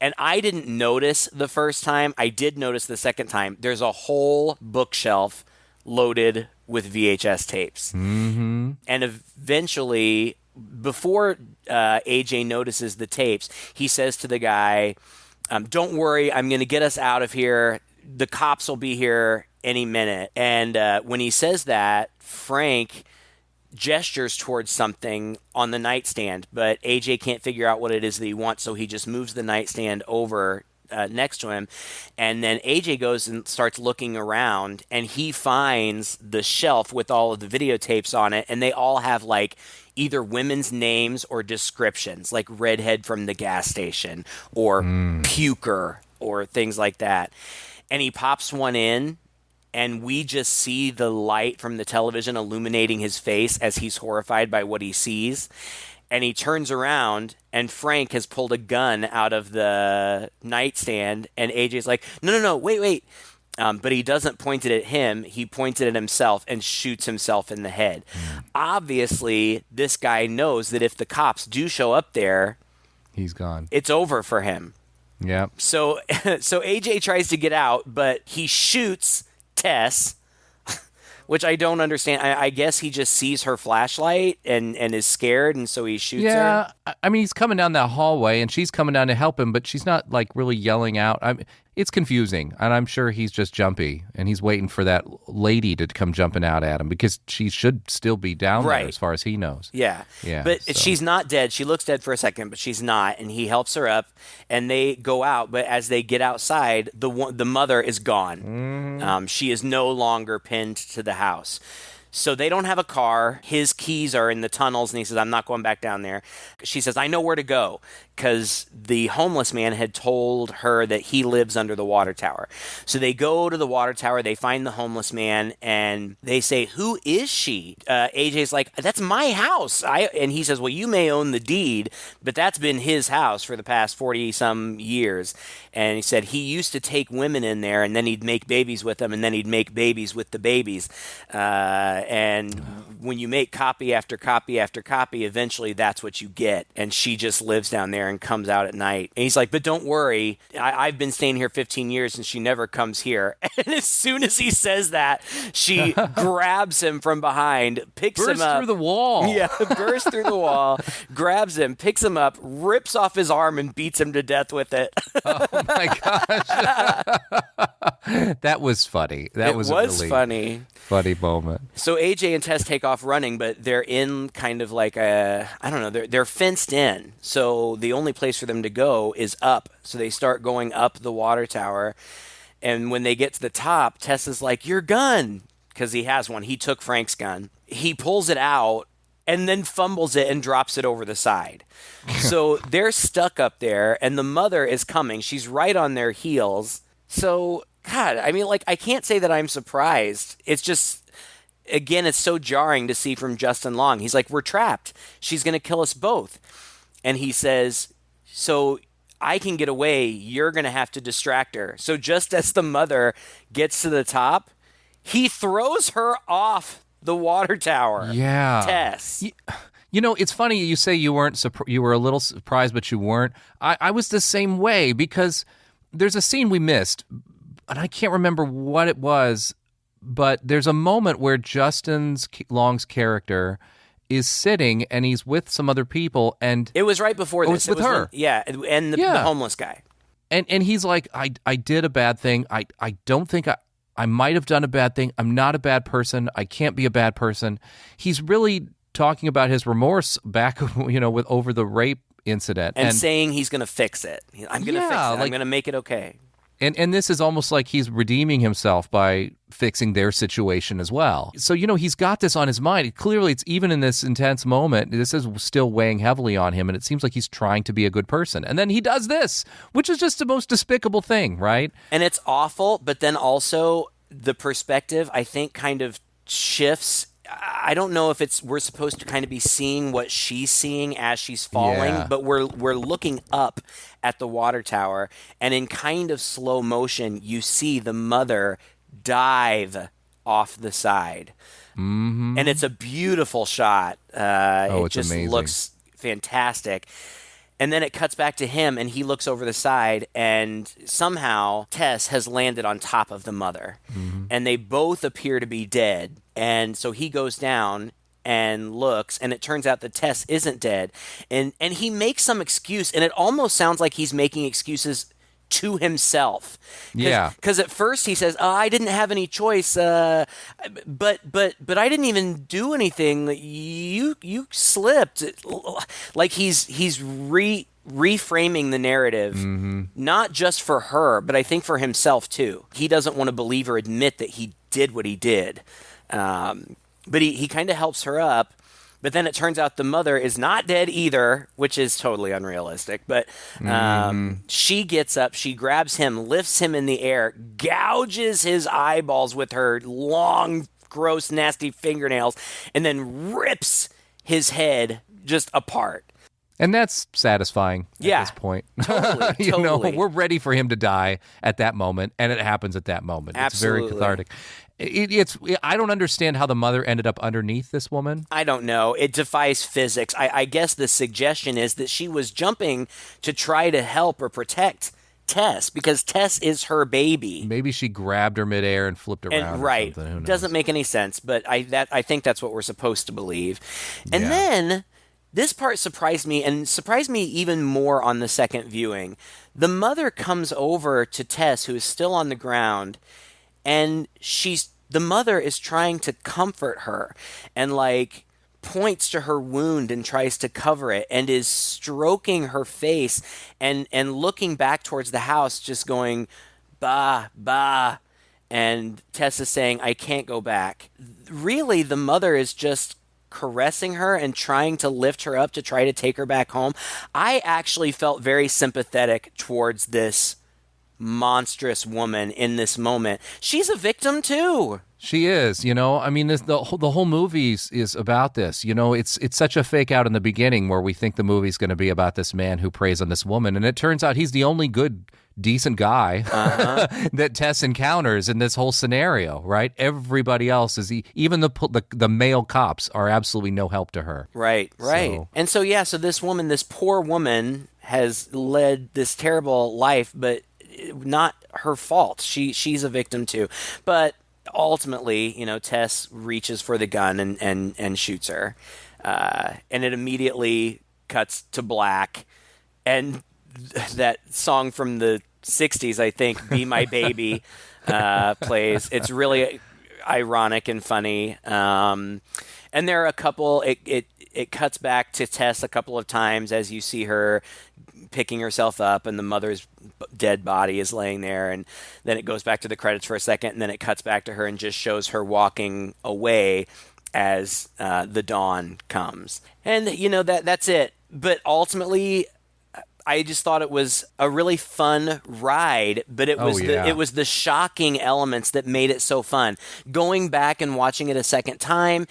[SPEAKER 2] And I didn't notice the first time. I did notice the second time. There's a whole bookshelf loaded with VHS tapes.
[SPEAKER 1] Mm-hmm.
[SPEAKER 2] And eventually, before AJ notices the tapes, he says to the guy, "Don't worry, I'm going to get us out of here. The cops will be here any minute." And when he says that, Frank gestures towards something on the nightstand, but AJ can't figure out what it is that he wants, so he just moves the nightstand over next to him. And then AJ goes and starts looking around, and he finds the shelf with all of the videotapes on it, and they all have like either women's names or descriptions, like redhead from the gas station or puker or things like that. And he pops one in, and we just see the light from the television illuminating his face as he's horrified by what he sees. And he turns around, and Frank has pulled a gun out of the nightstand, and AJ's like, no, wait. But he doesn't point it at him. He points it at himself and shoots himself in the head. Obviously, this guy knows that if the cops do show up there,
[SPEAKER 1] he's gone.
[SPEAKER 2] It's over for him.
[SPEAKER 1] Yeah.
[SPEAKER 2] So AJ tries to get out, but he shoots Tess, which I don't understand. I guess he just sees her flashlight and is scared, and so he shoots her.
[SPEAKER 1] Yeah, I mean, he's coming down that hallway, and she's coming down to help him, but she's not, like, really yelling out. It's confusing, and I'm sure he's just jumpy, and he's waiting for that lady to come jumping out at him, because she should still be down there as far as he knows.
[SPEAKER 2] Yeah. But she's not dead. She looks dead for a second, but she's not, and he helps her up, and they go out, but as they get outside, the mother is gone. She is no longer pinned to the house. So they don't have a car. His keys are in the tunnels, and he says, I'm not going back down there. She says, I know where to go, because the homeless man had told her that he lives under the water tower. So they go to the water tower. They find the homeless man, and they say, who is she? AJ's like, that's my house. And he says, well, you may own the deed, but that's been his house for the past 40-some years. And he said he used to take women in there, and then he'd make babies with them, and then he'd make babies with the babies. And when you make copy after copy after copy, eventually that's what you get. And she just lives down there and comes out at night. And he's like, but don't worry, I've been staying here 15 years and she never comes here. And as soon as he says that, she grabs him from behind, picks him up.
[SPEAKER 1] Burst through the wall.
[SPEAKER 2] Yeah, bursts through the wall, grabs him, picks him up, rips off his arm, and beats him to death with it.
[SPEAKER 1] Oh, my gosh. That was funny. That was really
[SPEAKER 2] funny.
[SPEAKER 1] Funny moment.
[SPEAKER 2] So AJ and Tess take off running, but they're in kind of like they're fenced in. So the only place for them to go is up. So they start going up the water tower. And when they get to the top, Tess is like, your gun, because he has one. He took Frank's gun. He pulls it out and then fumbles it and drops it over the side. So they're stuck up there, and the mother is coming. She's right on their heels. So, God, I mean, like, I can't say that I'm surprised. It's just, again, it's so jarring to see from Justin Long. He's like, we're trapped. She's going to kill us both. And he says, so I can get away. You're going to have to distract her. So just as the mother gets to the top, he throws her off the water tower.
[SPEAKER 1] Yeah.
[SPEAKER 2] Tess.
[SPEAKER 1] You know, it's funny you say you weren't you were a little surprised, but you weren't. I was the same way, because there's a scene we missed, and I can't remember what it was, but there's a moment where Justin Long's character is sitting, and he's with some other people, and
[SPEAKER 2] it was right before this.
[SPEAKER 1] It was with her.
[SPEAKER 2] And the homeless guy.
[SPEAKER 1] And he's like, I did a bad thing. I don't think I might have done a bad thing. I'm not a bad person. I can't be a bad person. He's really talking about his remorse back, with over the rape incident.
[SPEAKER 2] And saying he's going to fix it. I'm going to fix it. I'm going to make it okay.
[SPEAKER 1] And this is almost like he's redeeming himself by fixing their situation as well. So, he's got this on his mind. Clearly, it's even in this intense moment, this is still weighing heavily on him, and it seems like he's trying to be a good person. And then he does this, which is just the most despicable thing, right?
[SPEAKER 2] And it's awful, but then also the perspective, I think, kind of shifts. I don't know if we're supposed to kind of be seeing what she's seeing as she's falling, but we're looking up at the water tower, and in kind of slow motion, you see the mother dive off the side. Mm-hmm. And it's a beautiful shot. It just amazing. Looks fantastic. And then it cuts back to him, and he looks over the side, and somehow Tess has landed on top of the mother. Mm-hmm. And they both appear to be dead. And so he goes down and looks, and it turns out that Tess isn't dead. And he makes some excuse, and it almost sounds like he's making excuses to himself. Because at first he says, I didn't have any choice, but I didn't even do anything. You slipped. Like he's reframing the narrative, mm-hmm. not just for her, but I think for himself too. He doesn't want to believe or admit that he did what he did. But he kind of helps her up. But then it turns out the mother is not dead either, which is totally unrealistic. But she gets up, she grabs him, lifts him in the air, gouges his eyeballs with her long, gross, nasty fingernails, and then rips his head just apart.
[SPEAKER 1] And that's satisfying at this point.
[SPEAKER 2] Totally,
[SPEAKER 1] you know,
[SPEAKER 2] totally.
[SPEAKER 1] we're ready for him to die at that moment, and it happens at that moment.
[SPEAKER 2] Absolutely.
[SPEAKER 1] It's very cathartic. I don't understand how the mother ended up underneath this woman.
[SPEAKER 2] I don't know. It defies physics. I guess the suggestion is that she was jumping to try to help or protect Tess because Tess is her baby.
[SPEAKER 1] Maybe she grabbed her midair and flipped around.
[SPEAKER 2] And, right.
[SPEAKER 1] Or something. Who knows?
[SPEAKER 2] Doesn't make any sense, but I think that's what we're supposed to believe. And then this part surprised me, and surprised me even more on the second viewing. The mother comes over to Tess, who is still on the ground, and the mother is trying to comfort her and like points to her wound and tries to cover it and is stroking her face and looking back towards the house, just going, bah, bah. And Tess is saying, I can't go back. Really, the mother is just caressing her and trying to lift her up to try to take her back home. I actually felt very sympathetic towards this monstrous woman in this moment. She's a victim too.
[SPEAKER 1] She is, you know. I mean, the whole movie is about this. You know, it's such a fake out in the beginning where we think the movie's going to be about this man who preys on this woman, and it turns out he's the only good, decent guy that Tess encounters in this whole scenario. Right? Everybody else is even the male cops are absolutely no help to her.
[SPEAKER 2] Right. And so this woman, this poor woman, has led this terrible life, but not her fault. She's a victim too, but. Ultimately, you know, Tess reaches for the gun and shoots her. And it immediately cuts to black. And that song from the 60s, I think, Be My Baby, plays. It's really ironic and funny. And there are a couple, it cuts back to Tess a couple of times as you see her picking herself up and the mother's dead body is laying there, and then it goes back to the credits for a second, and then it cuts back to her and just shows her walking away as the dawn comes. And you know, that's it. But ultimately, I just thought it was a really fun ride, but it was the shocking elements that made it so fun. Going back and watching it a second time,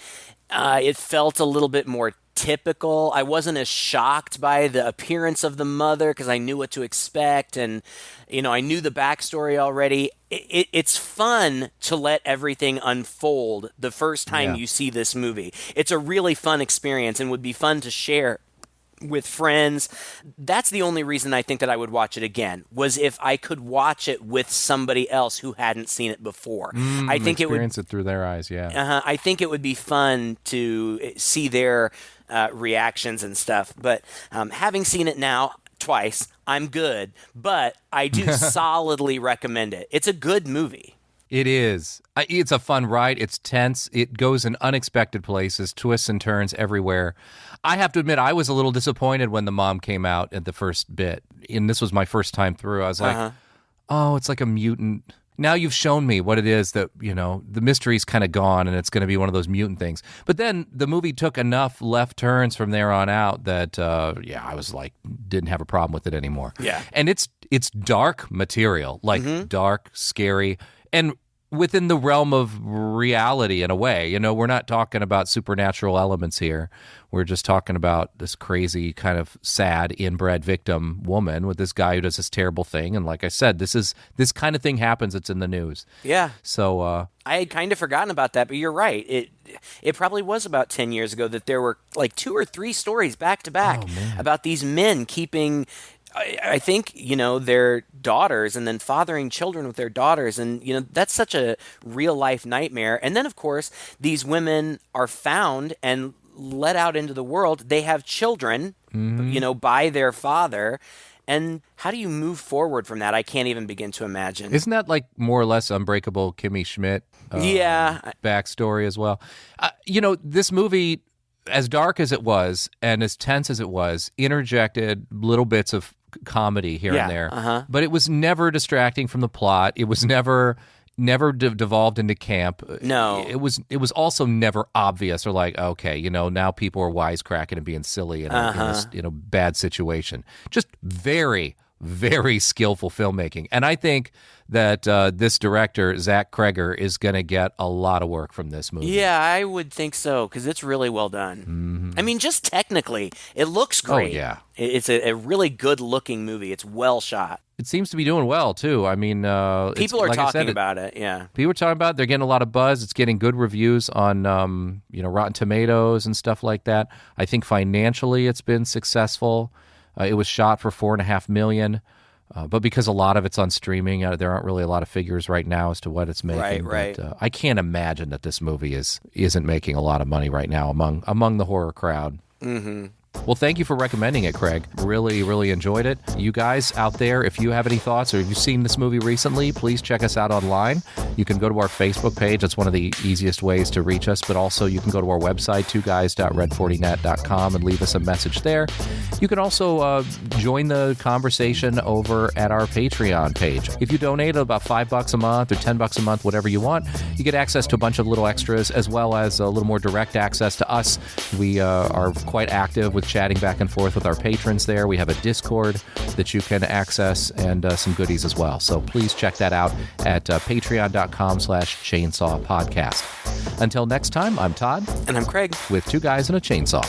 [SPEAKER 2] it felt a little bit more typical. I wasn't as shocked by the appearance of the mother because I knew what to expect, and you know, I knew the backstory already. It's fun to let everything unfold the first time you see this movie. It's a really fun experience and would be fun to share with friends. That's the only reason I think that I would watch it again, was if I could watch it with somebody else who hadn't seen it before. I think
[SPEAKER 1] experience it through their eyes.
[SPEAKER 2] I think it would be fun to see their reactions and stuff. But having seen it now twice, I'm good. But I do solidly recommend it. It's a good movie.
[SPEAKER 1] It is. It's a fun ride. It's tense. It goes in unexpected places, twists and turns everywhere. I have to admit, I was a little disappointed when the mom came out at the first bit. And this was my first time through. I was like, oh, it's like a mutant. Now you've shown me what it is that, you know, the mystery's kind of gone and it's going to be one of those mutant things. But then the movie took enough left turns from there on out that, I was like, didn't have a problem with it anymore.
[SPEAKER 2] Yeah.
[SPEAKER 1] And it's dark material, like dark, scary, and within the realm of reality in a way. You know, we're not talking about supernatural elements here. We're just talking about this crazy kind of sad inbred victim woman with this guy who does this terrible thing. And like I said, this kind of thing happens. It's in the news.
[SPEAKER 2] Yeah.
[SPEAKER 1] So
[SPEAKER 2] I had kind of forgotten about that, but you're right. It probably was about 10 years ago that there were like 2 or 3 stories back to back about these men keeping, I think, you know, their daughters and then fathering children with their daughters. And, you know, that's such a real life nightmare. And then, of course, these women are found and let out into the world. They have children, you know, by their father. And how do you move forward from that? I can't even begin to imagine.
[SPEAKER 1] Isn't that like more or less Unbreakable Kimmy Schmidt backstory as well? You know, this movie, as dark as it was and as tense as it was, interjected little bits of comedy here and there, but it was never distracting from the plot. It was never devolved into camp.
[SPEAKER 2] No,
[SPEAKER 1] it was also never obvious or like, okay, you know, now people are wisecracking and being silly in a bad situation. Just very very skillful filmmaking. And I think that this director, Zach Kreger, is going to get a lot of work from this movie.
[SPEAKER 2] Yeah, I would think so, because it's really well done. Mm-hmm. I mean, just technically, it looks great.
[SPEAKER 1] Oh, yeah.
[SPEAKER 2] It's a really good-looking movie. It's well shot.
[SPEAKER 1] It seems to be doing well, too. I mean,
[SPEAKER 2] people are talking about it, yeah.
[SPEAKER 1] People are talking about it. They're getting a lot of buzz. It's getting good reviews on, Rotten Tomatoes and stuff like that. I think financially it's been successful. It was shot for $4.5 million. But because a lot of it's on streaming, there aren't really a lot of figures right now as to what it's making.
[SPEAKER 2] Right.
[SPEAKER 1] But, I can't imagine that this movie isn't making a lot of money right now among the horror crowd.
[SPEAKER 2] Mm-hmm.
[SPEAKER 1] Well, thank you for recommending it, Craig. Really, really enjoyed it. You guys out there, if you have any thoughts or if you've seen this movie recently, please check us out online. You can go to our Facebook page. That's one of the easiest ways to reach us. But also, you can go to our website, twoguys.red40net.com, and leave us a message there. You can also join the conversation over at our Patreon page. If you donate about $5 a month or $10 a month, whatever you want, you get access to a bunch of little extras as well as a little more direct access to us. We are quite active with chatting back and forth with our patrons there. We have a Discord that you can access and some goodies as well. So please check that out at patreon.com/chainsawpodcast. Until next time, I'm Todd.
[SPEAKER 2] And I'm Craig.
[SPEAKER 1] With Two Guys and a Chainsaw.